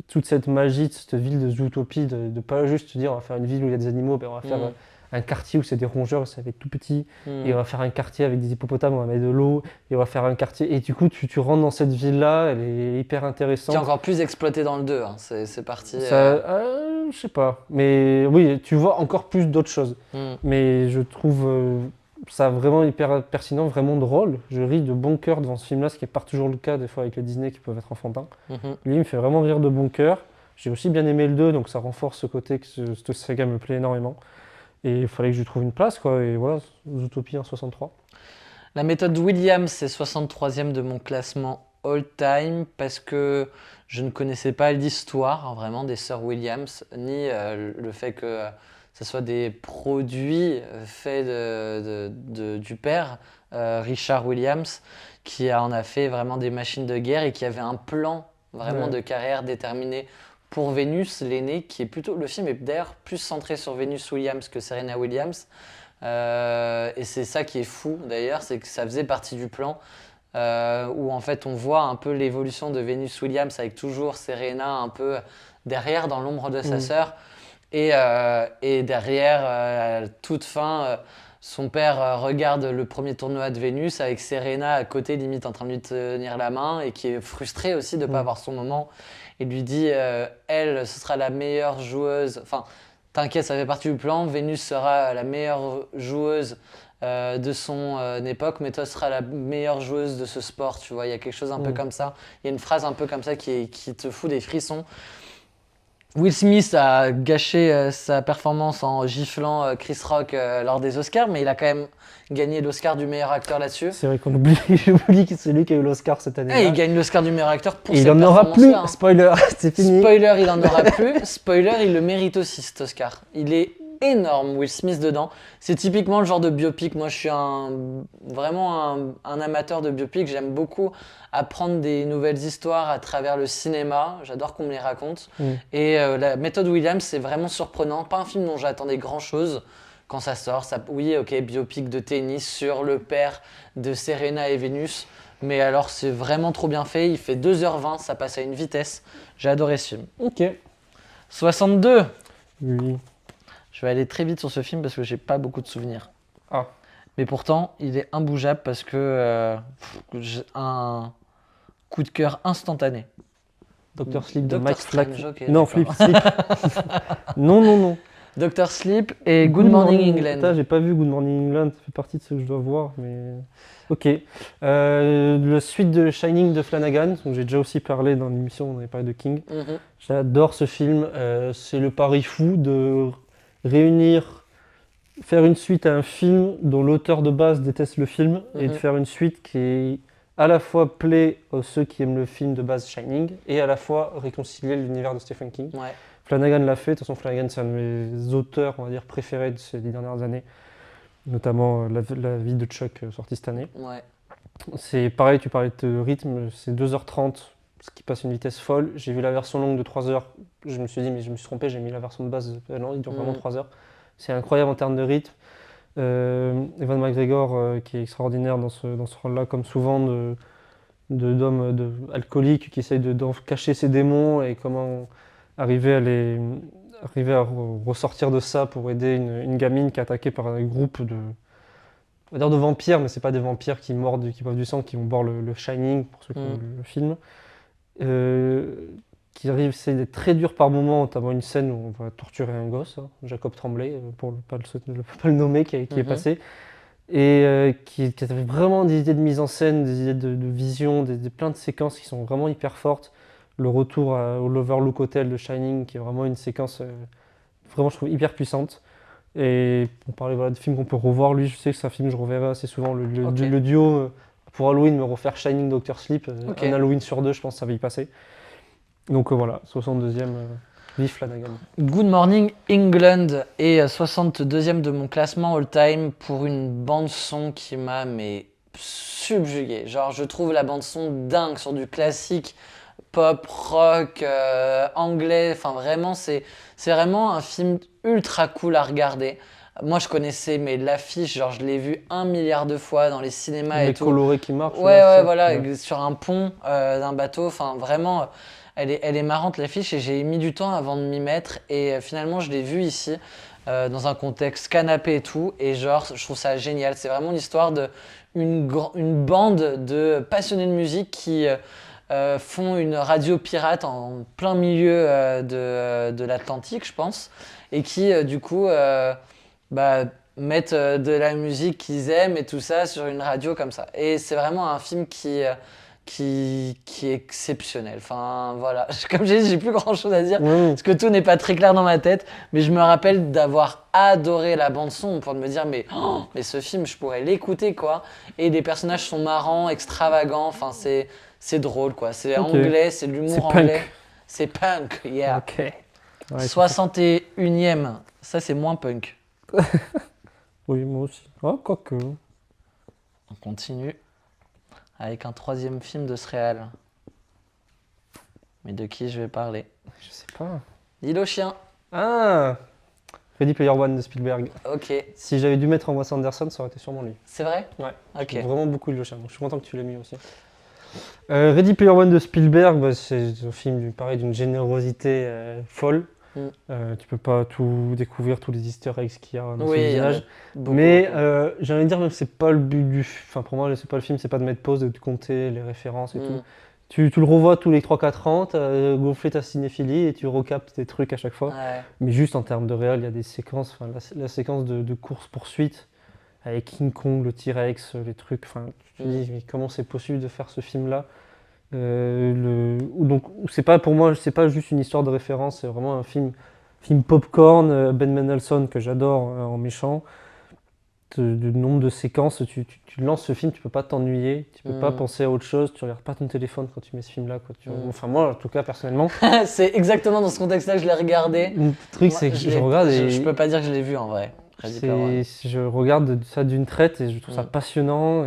Toute cette magie de cette ville de Zootopie, de pas juste se dire on va faire une ville où il y a des animaux, ben on va faire Mhm. un quartier où c'est des rongeurs, ça va être tout petit. Mhm. Et on va faire un quartier avec des hippopotames, on va mettre de l'eau, et on va faire un quartier. Et du coup, tu rentres dans cette ville-là, elle est hyper Qui intéressante. est encore plus exploité dans le 2. Hein. C'est parti. Je sais pas. Mais oui, tu vois encore plus d'autres choses. Mhm. Mais je trouve ça vraiment hyper pertinent, vraiment drôle. Je ris de bon cœur devant ce film-là, ce qui n'est pas toujours le cas des fois avec les Disney qui peuvent être enfantins. Mhm. Lui, il me fait vraiment rire de bon cœur. J'ai aussi bien aimé le 2, donc ça renforce ce côté que cette saga me plaît énormément. Et il fallait que je lui trouve une place, quoi. Et voilà, Zootopie en 63. La méthode Williams, c'est 63e de mon classement all-time parce que je ne connaissais pas l'histoire hein, vraiment des sœurs Williams, ni le fait que ce soit des produits faits du père, Richard Williams, qui en a fait vraiment des machines de guerre et qui avait un plan vraiment Ouais. de carrière déterminé pour Vénus, l'aînée, qui est plutôt... Le film est d'ailleurs plus centré sur Vénus Williams que Serena Williams. Et c'est ça qui est fou d'ailleurs, c'est que ça faisait partie du plan où en fait on voit un peu l'évolution de Venus Williams avec toujours Serena un peu derrière dans l'ombre de sa sœur et derrière à la toute fin son père regarde le premier tournoi de Vénus avec Serena à côté limite en train de lui tenir la main et qui est frustrée aussi de ne pas avoir son moment et lui dit elle ce sera la meilleure joueuse, enfin t'inquiète, ça fait partie du plan. Vénus sera la meilleure joueuse de son époque, mais toi seras la meilleure joueuse de ce sport. Tu vois, il y a quelque chose un peu comme ça. Il y a une phrase un peu comme ça qui te fout des frissons. Will Smith a gâché sa performance en giflant Chris Rock lors des Oscars, mais il a quand même gagné l'Oscar du meilleur acteur là-dessus. C'est vrai qu'on oublie, j'oublie que c'est lui qui a eu l'Oscar cette année. Et il gagne l'Oscar du meilleur acteur pour Et il cette en aura plus, performance-là, hein. spoiler, c'est fini. Spoiler, il en aura plus. Spoiler, il le mérite aussi cet Oscar. Il est énorme, Will Smith dedans. C'est typiquement le genre de biopic. Moi, je suis vraiment un amateur de biopic. J'aime beaucoup apprendre des nouvelles histoires à travers le cinéma. J'adore qu'on me les raconte. Et la méthode Williams, c'est vraiment surprenant. Pas un film dont j'attendais grand-chose quand ça sort. Oui, ok, biopic de tennis sur le père de Serena et Vénus. Mais alors, c'est vraiment trop bien fait. Il fait 2h20, ça passe à une vitesse. J'ai adoré ce film. Ok. 62. Oui. Je vais aller très vite sur ce film parce que j'ai pas beaucoup de souvenirs. Ah. Mais pourtant, il est imbougeable parce que j'ai un coup de cœur instantané. Dr. Sleep de Dr. Mike Flack. Strange, ok, Non, d'accord. Flip, Sleep. Non. Dr. Sleep et Good Morning England. Putain, j'ai pas vu Good Morning England, ça fait partie de ce que je dois voir, mais... Ok. La suite de Shining de Flanagan, dont j'ai déjà aussi parlé dans l'émission, on avait parlé de King. Mhm. J'adore ce film, c'est le pari fou de faire une suite à un film dont l'auteur de base déteste le film et de faire une suite qui est à la fois plaît à ceux qui aiment le film de base Shining et à la fois réconcilier l'univers de Stephen King. Ouais. Flanagan l'a fait, de toute façon Flanagan c'est un de mes auteurs, on va dire, préférés de ces 10 dernières années, notamment la vie de Chuck sortie cette année. Ouais. C'est pareil, tu parlais de rythme, c'est 2h30, ce qui passe à une vitesse folle. J'ai vu la version longue de 3 heures, je me suis dit mais je me suis trompé, j'ai mis la version de base, non, il dure vraiment 3 heures. C'est incroyable en termes de rythme. Evan McGregor qui est extraordinaire dans ce rôle-là, comme souvent d'homme alcoolique qui essaye de cacher ses démons et comment arriver à ressortir de ça pour aider une gamine qui est attaquée par un groupe on va dire de vampires, mais c'est pas des vampires qui mordent, qui boivent du sang, qui vont boire le Shining pour ceux qui ont vu le film. Qui arrive, c'est d'être très dur par moment, notamment une scène où on va torturer un gosse, hein, Jacob Tremblay, pour ne pas le nommer, qui est passé, et qui avait vraiment des idées de mise en scène, des idées de vision, plein de séquences qui sont vraiment hyper fortes. Le retour au l'Overlook Hotel de Shining, qui est vraiment une séquence vraiment, je trouve, hyper puissante. Et pour parler de films qu'on peut revoir, lui, je sais que c'est un film que je reverrai assez souvent, le duo, pour Halloween, me refaire Shining, Dr. Sleep, un Halloween sur 2, je pense que ça va y passer. Donc voilà, 62e, vive Flanagan. Good Morning England est 62e de mon classement all-time pour une bande-son qui m'a subjugué. Genre, je trouve la bande-son dingue sur du classique, pop, rock, anglais. Enfin, vraiment, c'est vraiment un film ultra cool à regarder. Moi, je connaissais l'affiche, genre je l'ai vu 1 milliard de fois dans les cinémas et tout. Coloré qui marche. Ouais, voilà, sur un pont d'un bateau. Enfin, vraiment, elle est marrante l'affiche et j'ai mis du temps avant de m'y mettre. Et finalement, je l'ai vue ici, dans un contexte canapé et tout. Et genre, je trouve ça génial. C'est vraiment l'histoire d'une bande de passionnés de musique qui font une radio pirate en plein milieu de l'Atlantique, je pense. Et qui, du coup, mettent de la musique qu'ils aiment et tout ça sur une radio comme ça. Et c'est vraiment un film qui est exceptionnel. Enfin, voilà. Comme j'ai dit, j'ai plus grand chose à dire parce que tout n'est pas très clair dans ma tête. Mais je me rappelle d'avoir adoré la bande-son pour me dire, mais ce film, je pourrais l'écouter, quoi. Et les personnages sont marrants, extravagants. Enfin, c'est drôle, quoi. C'est anglais, c'est de l'humour anglais. C'est punk, yeah. Ok. Ouais, 61e. Ça, c'est moins punk. Oui, moi aussi. Ah, quoique. On continue avec un 3e film de ce réal. Mais de qui je vais parler? Je sais pas. L'île aux chiens. Ah, Ready Player One de Spielberg. Ok. Si j'avais dû mettre en Wes Anderson, ça aurait été sûrement lui. C'est vrai? Ouais. Ok. J'aime vraiment beaucoup le chien, donc je suis content que tu l'aies mis aussi. Ready Player One de Spielberg, c'est un film pareil d'une générosité folle. Tu peux pas tout découvrir, tous les easter eggs qu'il y a dans ce visage. Mais j'ai envie de dire, même c'est pas le but du film. Enfin, pour moi, c'est pas le film, c'est pas de mettre pause, de compter les références et tout. Tu le revois tous les 3-4 ans, tu as gonflé ta cinéphilie et tu recaptes des trucs à chaque fois. Ouais. Mais juste en termes de réel, il y a des séquences, la séquence de course-poursuite avec King Kong, le T-Rex, les trucs. Tu te dis, mais comment c'est possible de faire ce film-là? Donc, c'est pas, pour moi, c'est pas juste une histoire de référence, c'est vraiment un film popcorn. Ben Mendelsohn, que j'adore en méchant. Du nombre de séquences, tu lances ce film, tu peux pas t'ennuyer, tu peux pas penser à autre chose, tu regardes pas ton téléphone quand tu mets ce film-là. Enfin, moi, en tout cas, personnellement. C'est exactement dans ce contexte-là que je l'ai regardé. Le truc, c'est que je regarde et. Je peux pas dire que je l'ai vu en vrai. Je regarde ça d'une traite et je trouve ça passionnant.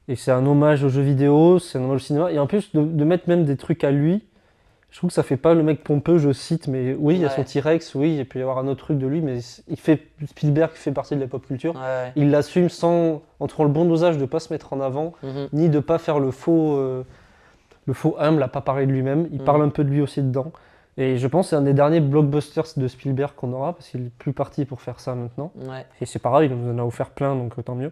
Et c'est un hommage aux jeux vidéo, c'est un hommage au cinéma. Et en plus, de mettre même des trucs à lui, je trouve que ça fait pas le mec pompeux, je cite, mais oui, il y a son T-Rex, oui, il peut y avoir un autre truc de lui, mais Spielberg fait partie de la pop culture. Ouais. Il l'assume en trouvant le bon dosage de pas se mettre en avant, ni de pas faire le faux humble, à pas parler de lui-même. Il parle un peu de lui aussi dedans. Et je pense que c'est un des derniers blockbusters de Spielberg qu'on aura, parce qu'il est plus parti pour faire ça maintenant. Ouais. Et c'est pareil, il nous en a offert plein, donc tant mieux.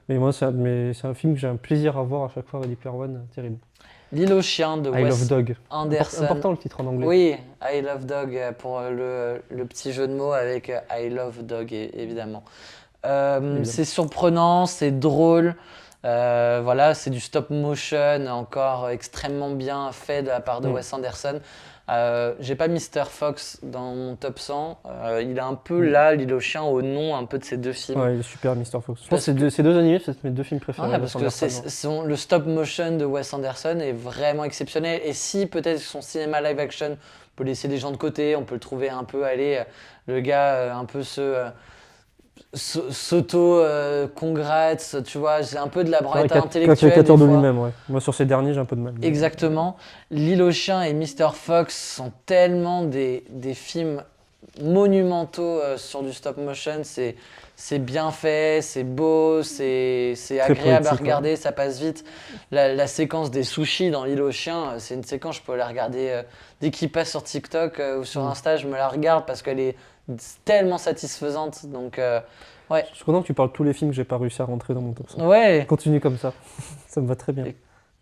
Mais moi, c'est un film que j'ai un plaisir à voir à chaque fois, Ready Player One, terrible. L'île aux chiens de I Wes Love Dog. Anderson. Important le titre en anglais. Oui, I Love Dog, pour le petit jeu de mots avec I Love Dog, évidemment. C'est surprenant, c'est drôle. Voilà, c'est du stop motion encore extrêmement bien fait de la part de Wes Anderson. J'ai pas Mr. Fox dans mon top 100. Il est un peu là, L'île aux chiens, au nom un peu de ces deux films. Ouais, il est super, Mr. Fox. Je pense Parce que ces deux animés, c'est mes deux films préférés. Ouais, de parce Wes que Anderson, ouais. le stop motion de Wes Anderson est vraiment exceptionnel. Et si peut-être son cinéma live action, on peut laisser des gens de côté, on peut le trouver un peu, le gars un peu s'auto-congrats, tu vois, j'ai un peu de la branlette intellectuelle. Caricature des de fois. lui-même, ouais. Moi, sur ces derniers, j'ai un peu de mal. Exactement. L'île aux chiens et Mr. Fox sont tellement des films monumentaux sur du stop motion. C'est bien fait, c'est beau, c'est agréable à poétique, regarder, ça passe vite. La séquence des sushis dans l'île aux chiens, c'est une séquence, je peux la regarder dès qu'il passe sur TikTok ou sur Insta, je me la regarde parce qu'elle est tellement satisfaisante. Donc, ouais. Je suis content que tu parles de tous les films que j'ai pas réussi à rentrer dans mon top 100. Ouais, Continue comme ça. Ça me va très bien.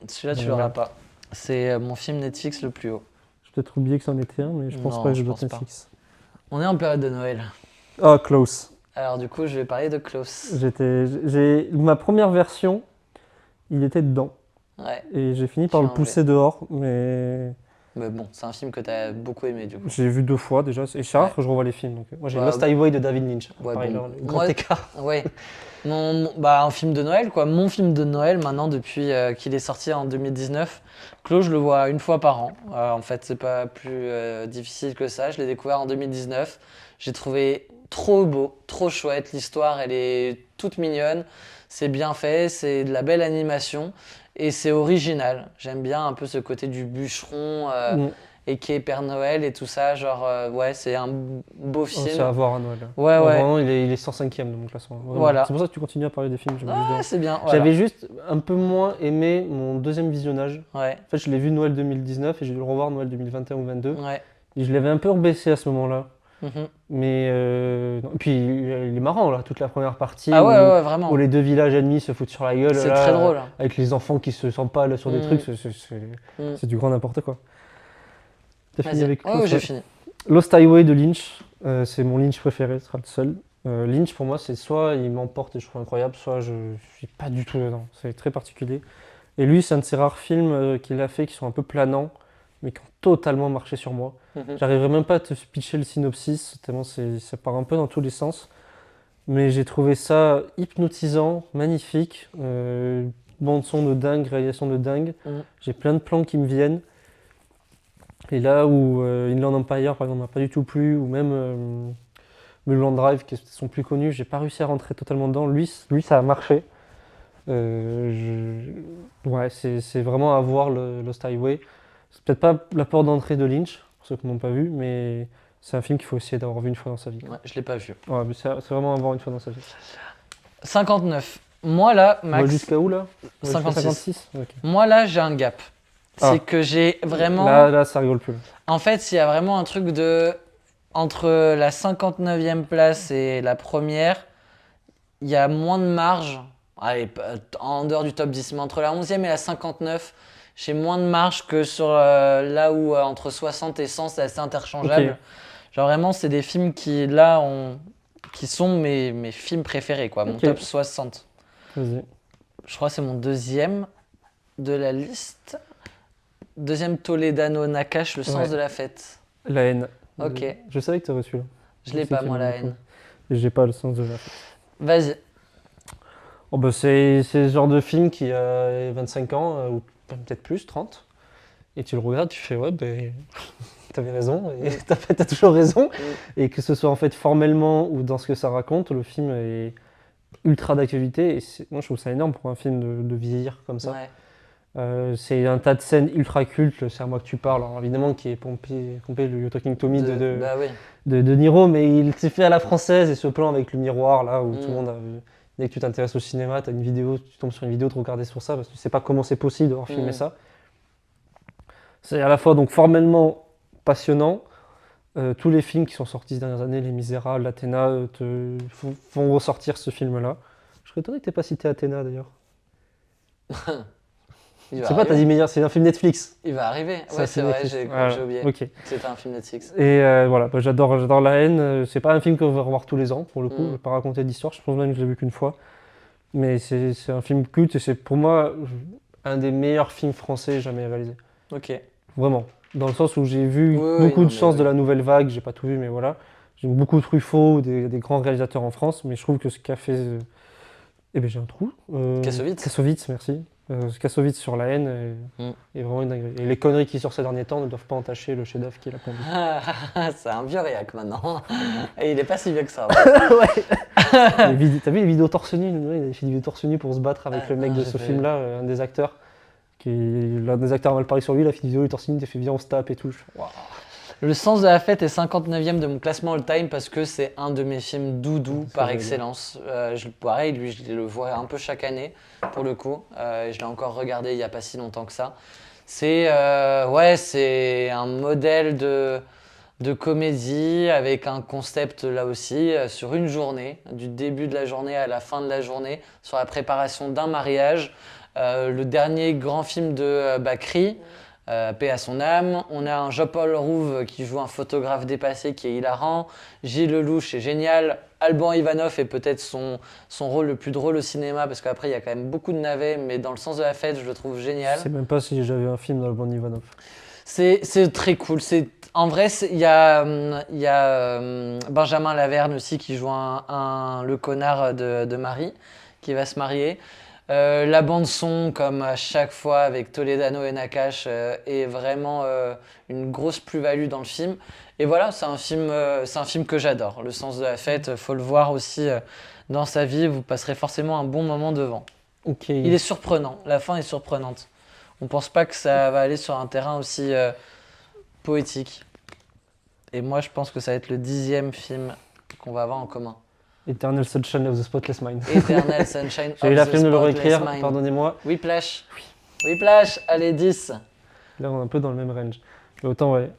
celui-là, tu Ouais. l'auras pas. C'est mon film Netflix le plus haut. J'ai peut-être oublié que c'en était un, mais je pense Non, pas que je je dois pense pas. Netflix. On est en période de Noël. Ah, Close. Alors, du coup, je vais parler de Klaus. Ma première version, il était dedans. Ouais. Et j'ai fini par Tu le l'as pousser dehors, mais Mais bon, c'est un film que t'as beaucoup aimé, du coup. j'ai vu 2 fois déjà. Et c'est rare que je revois les films. Donc, moi, j'ai Bah, Lost Highway de David Lynch. ouais, Pareil, bon. le grand Moi- écart. Ouais. Un film de Noël, quoi. Mon film de Noël, maintenant, depuis qu'il est sorti en 2019. Klaus, je le vois une fois par an. En fait, c'est pas plus difficile que ça. Je l'ai découvert en 2019. J'ai trouvé trop beau, trop chouette. L'histoire, elle est toute mignonne. C'est bien fait, c'est de la belle animation. Et c'est original. J'aime bien un peu ce côté du bûcheron et qui est Père Noël et tout ça. Genre, ouais, c'est un beau film. C'est à voir à Noël. Ouais, ouais. Vraiment, il est 105e de mon classement. Vraiment. Voilà. C'est pour ça que tu continues à parler des films. Ah, c'est bien. Voilà. J'avais juste un peu moins aimé mon deuxième visionnage. Ouais, En fait, je l'ai vu Noël 2019 et j'ai dû le revoir Noël 2021 ou 2022. ouais. Et je l'avais un peu rebaissé à ce moment-là. Mhm. Mais non. Et puis il est marrant là, toute la première partie Ah ouais, où, ouais, vraiment. où les deux villages ennemis se foutent sur la gueule. C'est là, très drôle. Avec les enfants qui se sentent pas là, sur des Mm. trucs, Mm. c'est du grand n'importe quoi. T'as fini Vas-y. avec Ouais, Klaus, ouais, j'ai ouais. fini. Lost Highway de Lynch, c'est mon Lynch préféré, ce sera le seul. Lynch pour moi c'est soit il m'emporte et je trouve incroyable, soit je suis pas du tout dedans. C'est très particulier. Et lui c'est un de ces rares films qu'il a fait qui sont un peu planants, mais qui ont totalement marché sur moi. Mhm. J'arriverai même pas à te pitcher le synopsis, tellement ça part un peu dans tous les sens. Mais j'ai trouvé ça hypnotisant, magnifique. Bande son de dingue, réalisation de dingue. Mhm. J'ai plein de plans qui me viennent. Et là où Inland Empire, par exemple, m'a pas du tout plu, ou même Mulholland Drive, qui sont plus connus, j'ai pas réussi à rentrer totalement dedans. Lui ça a marché. Ouais, c'est vraiment à voir le Lost Highway. C'est peut-être pas la porte d'entrée de Lynch, pour ceux qui n'ont pas vu, mais c'est un film qu'il faut essayer d'avoir vu une fois dans sa vie. Ouais, je l'ai pas vu. Ouais, mais c'est vraiment à voir une fois dans sa vie. 59. Moi là, On va Max, jusqu'à où là? On va jusqu'à 56. Ok. moi là, j'ai un gap. Ah. C'est que j'ai vraiment. Là, ça rigole plus. En fait, il y a vraiment un truc de. Entre la 59e place et la première, il y a moins de marge. Allez, en dehors du top 10, mais entre la 11e et la 59, j'ai moins de marge que sur là où entre 60 et 100, c'est assez interchangeable. Ok. Genre vraiment, c'est des films qui, là, qui sont mes films préférés, quoi. Mon Ok. top 60. Vas-y. Je crois que c'est mon deuxième de la liste. Deuxième, Toledano Nakash, Le sens Ouais. de la fête. La haine. Ok. Je savais que tu aurais celui-là. Je l'ai sais pas, qu'il moi, y en la a haine. beaucoup. Et j'ai pas le sens de la fête. Vas-y. Oh bah c'est ce genre de film qui a 25 ans, ou peut-être plus, 30. Et tu le regardes, tu fais ouais, ben t'avais raison, et t'as toujours raison. Et que ce soit en fait formellement ou dans ce que ça raconte, le film est ultra d'actualité. Et moi je trouve ça énorme pour un film de vieillir comme ça. Ouais. C'est un tas de scènes ultra cultes, c'est à moi que tu parles, alors évidemment qui est pompé le You're Talking to Me Bah oui. de Niro, mais il s'est fait à la française et ce plan avec le miroir là où tout le monde a, dès que tu t'intéresses au cinéma, t'as une vidéo, tu tombes sur une vidéo de regarder sur ça parce que tu sais pas comment c'est possible d'avoir filmé ça. C'est à la fois donc formellement passionnant. Tous les films qui sont sortis ces dernières années, Les Misérables, Athéna, font ressortir ce film-là. Je serais étonné que t'aies pas cité Athéna d'ailleurs. Il va C'est pas, t'as arriver. dit meilleur, c'est un film Netflix. Il va arriver. Ça, Ouais, c'est c'est vrai, Netflix. j'ai Voilà. oublié. Ok. que C'était un film Netflix. Et voilà, bah, j'adore La haine. C'est pas un film qu'on va revoir tous les ans, pour le coup. Je vais pas raconter d'histoire, je pense même que je l'ai vu qu'une fois. Mais c'est un film culte et c'est pour moi un des meilleurs films français jamais réalisés. Ok. Vraiment. dans le sens où j'ai vu Oui, beaucoup non, de mais sens oui. de la nouvelle vague, j'ai pas tout vu, mais voilà. J'aime beaucoup Truffaut, des grands réalisateurs en France, mais je trouve que ce qu'a fait... eh ben j'ai un trou. Kassovitz. Kassovitz, merci. Kassovitz sur la haine est vraiment une dinguerie. Et les conneries qui sortent ces derniers temps ne doivent pas entacher le chef-d'œuvre qu'il a pondu. C'est un vieux réac maintenant. Et il est pas si vieux que ça. T'as vu les vidéos torse nu? Il avait fait des vidéos torse nu pour se battre avec le mec non, de j'ai ce pas film-là, un des acteurs. L'un des acteurs a mal parlé sur lui, il a fait une vidéo du torse nu, il a fait viens on se tape et tout. Waouh. Le sens de la fête est 59e de mon classement all-time parce que c'est un de mes films doudou C'est par vrai, excellence. Pareil, lui, je le vois un peu chaque année pour le coup. Je l'ai encore regardé il n'y a pas si longtemps que ça. C'est c'est un modèle de comédie avec un concept là aussi sur une journée, du début de la journée à la fin de la journée, sur la préparation d'un mariage. Le dernier grand film de Bakri. Paix à son âme. On a un Jean-Paul Rouve qui joue un photographe dépassé qui est hilarant. Gilles Lelouch est génial. Alban Ivanov est peut-être son rôle le plus drôle au cinéma parce qu'après il y a quand même beaucoup de navets, mais dans le sens de la fête, je le trouve génial. Je sais même pas si j'avais un film d'Alban Ivanov. C'est très cool. En vrai, il y a Benjamin Laverne aussi qui joue le connard de Marie qui va se marier. La bande son, comme à chaque fois avec Toledano et Nakache, est vraiment une grosse plus-value dans le film. Et voilà, c'est un film que j'adore. Le sens de la fête, faut le voir aussi dans sa vie. Vous passerez forcément un bon moment devant. Ok. Il est surprenant. La fin est surprenante. On pense pas que ça va aller sur un terrain aussi poétique. Et moi, je pense que ça va être le 10e film qu'on va avoir en commun. Eternal Sunshine of the Spotless Mind. Eternal Sunshine of J'ai eu la the flemme de le Spotless réécrire, Mind. pardonnez-moi. Whiplash. Whiplash, allez 10. Là, on est un peu dans le même range. Mais autant, ouais.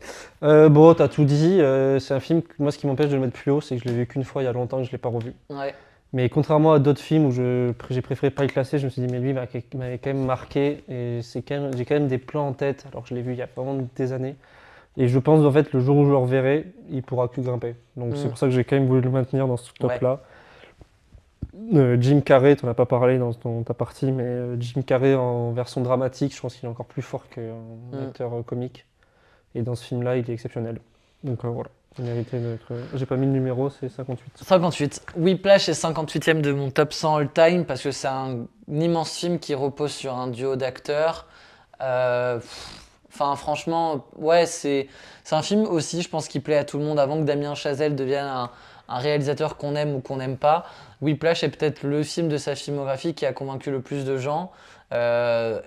Bon, t'as tout dit. C'est un film, moi, ce qui m'empêche de le mettre plus haut, c'est que je l'ai vu qu'une fois il y a longtemps et que je l'ai pas revu. Ouais. Mais contrairement à d'autres films où j'ai préféré pas le classer, je me suis dit, mais lui, il m'avait quand même marqué. Et j'ai quand même des plans en tête, alors que je l'ai vu il y a vraiment des années. Et je pense, en fait, le jour où je le reverrai, il pourra que grimper. Donc c'est pour ça que j'ai quand même voulu le maintenir dans ce top-là. Jim Carrey, t'en as pas parlé dans ta partie, mais Jim Carrey en version dramatique, je pense qu'il est encore plus fort qu'un acteur comique. Et dans ce film-là, il est exceptionnel. Donc voilà, il méritait d'être... J'ai pas mis le numéro, c'est 58. 58. Whiplash est 58e de mon top 100 all-time parce que c'est un immense film qui repose sur un duo d'acteurs. Enfin, franchement, ouais, c'est un film aussi, je pense, qui plaît à tout le monde avant que Damien Chazelle devienne un réalisateur qu'on aime ou qu'on n'aime pas. Whiplash est peut-être le film de sa filmographie qui a convaincu le plus de gens.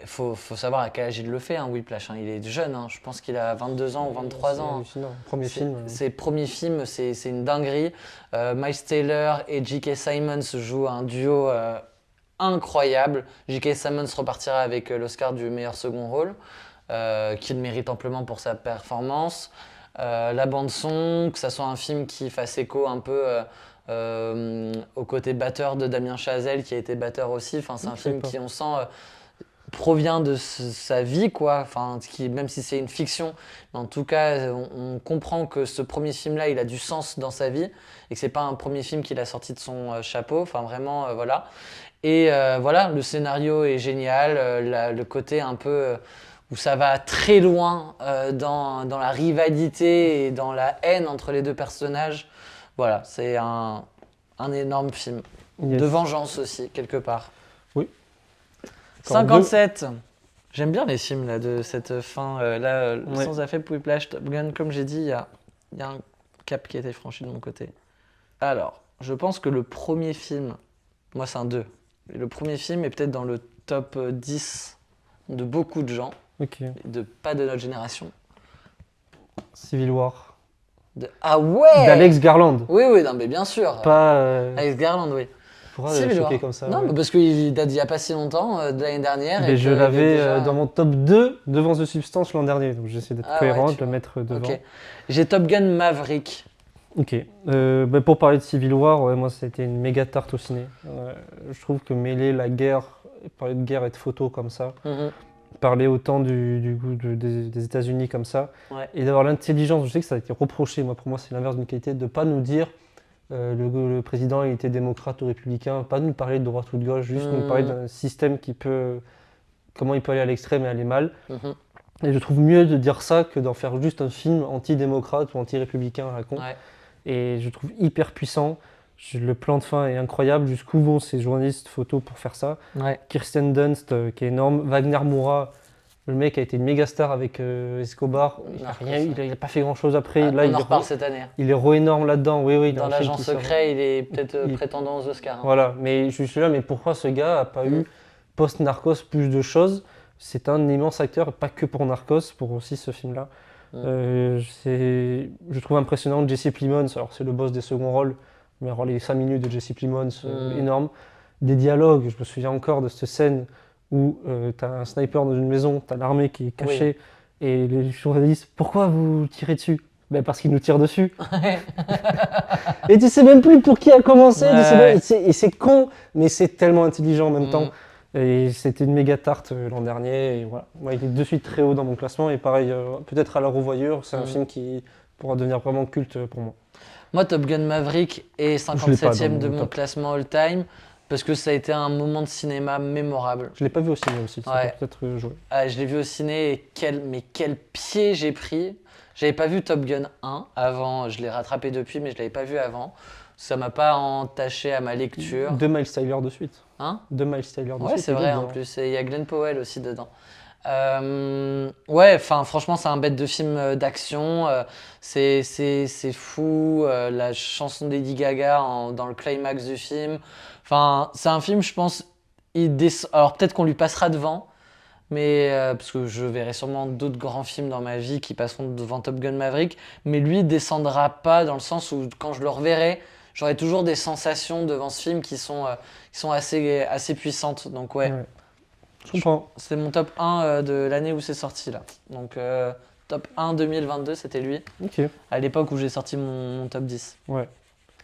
Faut savoir à quel âge il le fait, hein, Whiplash. Hein. Il est jeune, hein. Je pense qu'il a 22 ans ou 23 ans. Premier film. Ses premiers films, c'est une dinguerie. Miles Taylor et J.K. Simmons jouent un duo incroyable. J.K. Simmons repartira avec l'Oscar du meilleur second rôle. Qu'il mérite amplement pour sa performance. La bande-son, que ça soit un film qui fasse écho un peu au côté batteur de Damien Chazelle, qui a été batteur aussi. Enfin, c'est un film qui, on sent, provient de sa vie, quoi. Enfin, même si c'est une fiction, mais en tout cas, on comprend que ce premier film-là, il a du sens dans sa vie et que c'est pas un premier film qu'il a sorti de son chapeau. Enfin, vraiment, voilà. Et voilà, le scénario est génial, le côté un peu... où ça va très loin dans la rivalité et dans la haine entre les deux personnages. Voilà, c'est un énorme film. Yes. De vengeance aussi, quelque part. Oui. 57. J'aime bien les films là, de cette fin. Sans affaire, Whiplash, Top Gun, comme j'ai dit, il y a un cap qui a été franchi de mon côté. Alors, je pense que le premier film, moi c'est un 2. Et le premier film est peut-être dans le top 10 de beaucoup de gens. Ok. Pas de notre génération. Civil War. Ah ouais. D'Alex Garland. Oui, non, mais bien sûr. Pas... Alex Garland, oui. Pourquoi Civil choquer War. comme ça? Non, ouais. mais parce qu'il date d'il n'y a pas si longtemps, de l'année dernière. Mais et je que l'avais déjà... dans mon top 2 devant The Substance l'an dernier, donc j'essaie d'être cohérent, ouais, de le mettre devant. Okay. J'ai Top Gun Maverick. Ok. Pour parler de Civil War, ouais, moi c'était une méga tarte au ciné. Je trouve que mêler la guerre, parler de guerre et de photos comme ça, parler autant des États-Unis comme ça, et d'avoir l'intelligence, je sais que ça a été reproché, pour moi c'est l'inverse d'une qualité, de ne pas nous dire le président il était démocrate ou républicain, pas nous parler de droite ou de gauche, juste nous parler d'un système comment il peut aller à l'extrême et aller mal. Et je trouve mieux de dire ça que d'en faire juste un film anti-démocrate ou anti-républicain à la con. Ouais. Et je trouve hyper puissant. Le plan de fin est incroyable. Jusqu'où vont ces journalistes photos pour faire ça? Ouais. Kirsten Dunst, qui est énorme. Wagner Moura, le mec a été une méga star avec Escobar. Il n'a Narcos, rien eu, ouais. il a pas fait grand chose après. Ah, Là, on en reparle cette année. il est énorme là-dedans. Oui, oui, il a Dans un film l'agent qui sort. secret, il est peut-être Il- prétendant aux Oscars. Hein. Voilà, mais je suis là, mais pourquoi ce gars a pas eu post-Narcos plus de choses? C'est un immense acteur, pas que pour Narcos, pour aussi ce film-là. Je trouve impressionnant Jesse Plemons, alors c'est le boss des seconds rôles, mais alors les 5 minutes de Jesse Plemons, énorme. Des dialogues, je me souviens encore de cette scène où tu as un sniper dans une maison, tu as l'armée qui est cachée, et les journalistes, pourquoi vous tirez dessus? Ben parce qu'il nous tire dessus. Et tu sais même plus pour qui a commencé. Ouais. Tu sais même- et c'est con, mais c'est tellement intelligent en même temps. Et c'était une méga tarte l'an dernier. Et voilà. Moi, il est de suite très haut dans mon classement. Et pareil, peut-être à la revoyure, c'est un film qui pourra devenir vraiment culte pour moi. Moi, Top Gun Maverick est Je l'ai pas 57e dans de mon mon top. classement all-time parce que ça a été un moment de cinéma mémorable. Je l'ai pas vu au ciné aussi. Ça Ouais. peut peut-être jouer. Ah, je l'ai vu au ciné et quel pied j'ai pris. J'avais pas vu Top Gun 1 avant, je l'ai rattrapé depuis, mais je l'avais pas vu avant. Ça m'a pas entaché à ma lecture. 2 Miles Tyler de suite. Hein? 2 Miles Tyler de Ouais, suite. c'est et vrai deux en dedans. plus. Et il y a Glenn Powell aussi dedans. Ouais, enfin, franchement, c'est un bête de film d'action. C'est fou. La chanson de Lady Gaga dans le climax du film. Enfin, c'est un film, je pense. Alors, peut-être qu'on lui passera devant. Mais parce que je verrai sûrement d'autres grands films dans ma vie qui passeront devant Top Gun Maverick, mais lui descendra pas dans le sens où quand je le reverrai, j'aurai toujours des sensations devant ce film qui sont assez puissantes. Donc ouais, Ouais. Je comprends. c'est mon top 1 de l'année où c'est sorti là. Donc top 1 2022, c'était lui, Ok. à l'époque où j'ai sorti mon top 10. Ouais.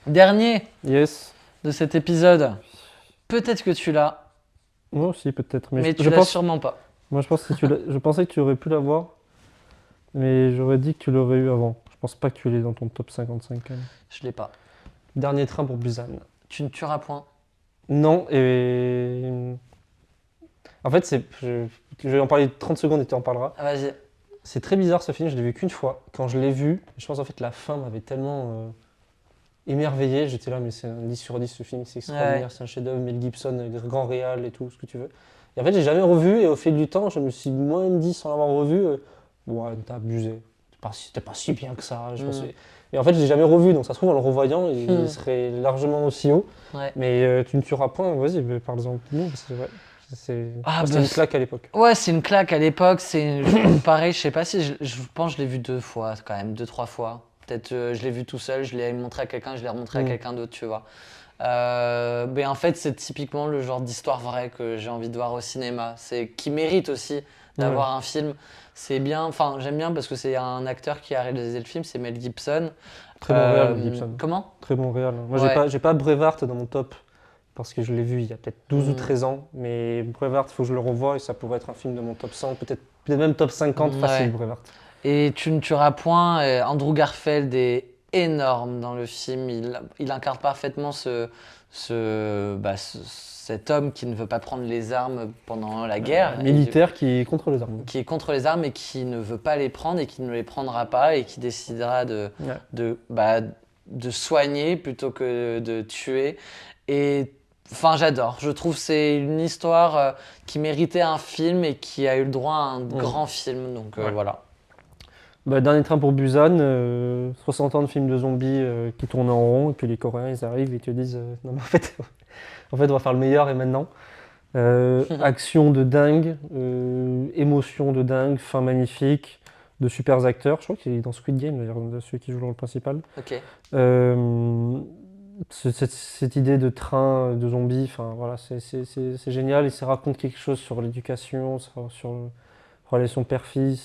Dernier Yes. de cet épisode, peut-être que tu l'as, Moi aussi, peut-être. mais je tu l'as pense. sûrement pas. Moi, je pense que je pensais que tu aurais pu l'avoir, mais j'aurais dit que tu l'aurais eu avant. Je pense pas que tu l'aies dans ton top 55 quand même. Je l'ai pas. Dernier train pour Busan. Tu ne tueras point. Non, et. En fait, je vais en parler 30 secondes et tu en parleras. Ah, vas-y. C'est très bizarre ce film, je l'ai vu qu'une fois. Quand je l'ai vu, je pense en fait la fin m'avait tellement émerveillé. J'étais là, mais c'est un 10 sur 10 ce film, c'est extraordinaire, Ouais. c'est un chef-d'œuvre, Mel Gibson, grand réal et tout, ce que tu veux. Et en fait, j'ai jamais revu, et au fil du temps, je me suis moi-même dit, sans l'avoir revu, ouais, t'as abusé. C'était pas si bien que ça. Je pensais. Et en fait, je l'ai jamais revu, donc ça se trouve, en le revoyant, il serait largement aussi haut. Ouais. Mais tu ne tueras point, vas-y, parle-en. Non, c'est vrai. C'était une claque à l'époque. Ouais, c'est une claque à l'époque. Pareil, je sais pas si. Je pense que je l'ai vu 2 fois, quand même, 2-3 fois. Peut-être je l'ai vu tout seul, je l'ai montré à quelqu'un, je l'ai remontré à quelqu'un d'autre, tu vois. Mais en fait, c'est typiquement le genre d'histoire vraie que j'ai envie de voir au cinéma. C'est qui mérite aussi d'avoir un film. C'est bien, enfin, j'aime bien parce que c'est un acteur qui a réalisé le film, c'est Mel Gibson. Très bon réal, Mel Gibson. Comment? Très bon réal. Moi, Ouais. j'ai pas Braveheart dans mon top parce que je l'ai vu il y a peut-être 12 ou 13 ans. Mais Braveheart, il faut que je le revoie et ça pourrait être un film de mon top 100, peut-être même top 50 facile, Braveheart. Et tu ne tueras point. Andrew Garfield est énorme dans le film. Il incarne parfaitement cet homme qui ne veut pas prendre les armes pendant la guerre. Militaire qui est contre les armes. Qui est contre les armes et qui ne veut pas les prendre et qui ne les prendra pas et qui décidera de soigner plutôt que de tuer. Et enfin, j'adore. Je trouve que c'est une histoire qui méritait un film et qui a eu le droit à un grand film. Donc voilà. Dernier train pour Busan, 60 ans de film de zombies qui tournent en rond, et puis les Coréens ils arrivent et te disent non mais en fait on va faire le meilleur et maintenant. Action de dingue, émotion de dingue, fin magnifique, de super acteurs. Je crois qu'il est dans Squid Game d'ailleurs, celui qui joue le rôle principal. Ok. Cette idée de train de zombies, enfin voilà, c'est génial et ça raconte quelque chose sur l'éducation, sur relation père-fille,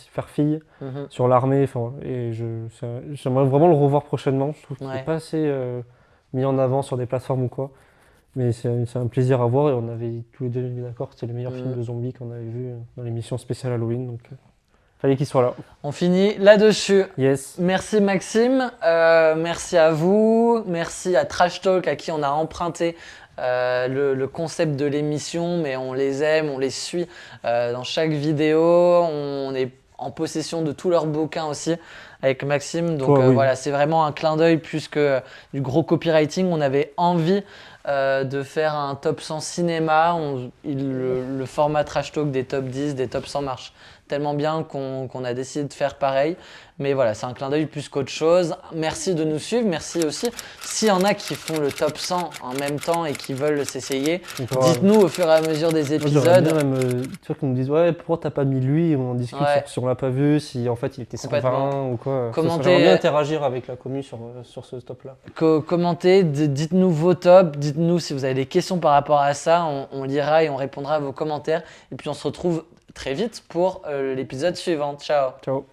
sur l'armée, et j'aimerais vraiment le revoir prochainement. Je trouve qu'il n'est pas assez mis en avant sur des plateformes ou quoi, mais c'est un plaisir à voir et on avait tous les deux mis d'accord que c'était le meilleur film de zombies qu'on avait vu dans l'émission spéciale Halloween, donc fallait qu'il soit là. On finit là-dessus. Yes. Merci Maxime, merci à vous, merci à Trash Talk à qui on a emprunté le concept de l'émission, mais on les aime, on les suit dans chaque vidéo, on est en possession de tous leurs bouquins aussi avec Maxime. Donc Oui. voilà, c'est vraiment un clin d'œil plus que du gros copywriting. On avait envie de faire un top 100 cinéma. Le format trash talk des top 10, des top 100 marche tellement bien qu'on a décidé de faire pareil. Mais voilà, c'est un clin d'œil plus qu'autre chose. Merci de nous suivre. Merci aussi. S'il y en a qui font le top 100 en même temps et qui veulent s'essayer, dites-nous au fur et à mesure des Moi, j'aimerais épisodes. bien même, tu vois, qu'ils nous disent ouais, pourquoi t'as pas mis lui, on en discute Ouais. si on l'a pas vu, si en fait il était 120 Complètement. ou quoi. Commentez- J'aimerais bien interagir avec la commu sur ce top-là. Commentez, dites-nous vos tops, dites-nous si vous avez des questions par rapport à ça, on lira et on répondra à vos commentaires. Et puis on se retrouve très vite pour l'épisode suivant. Ciao! Ciao.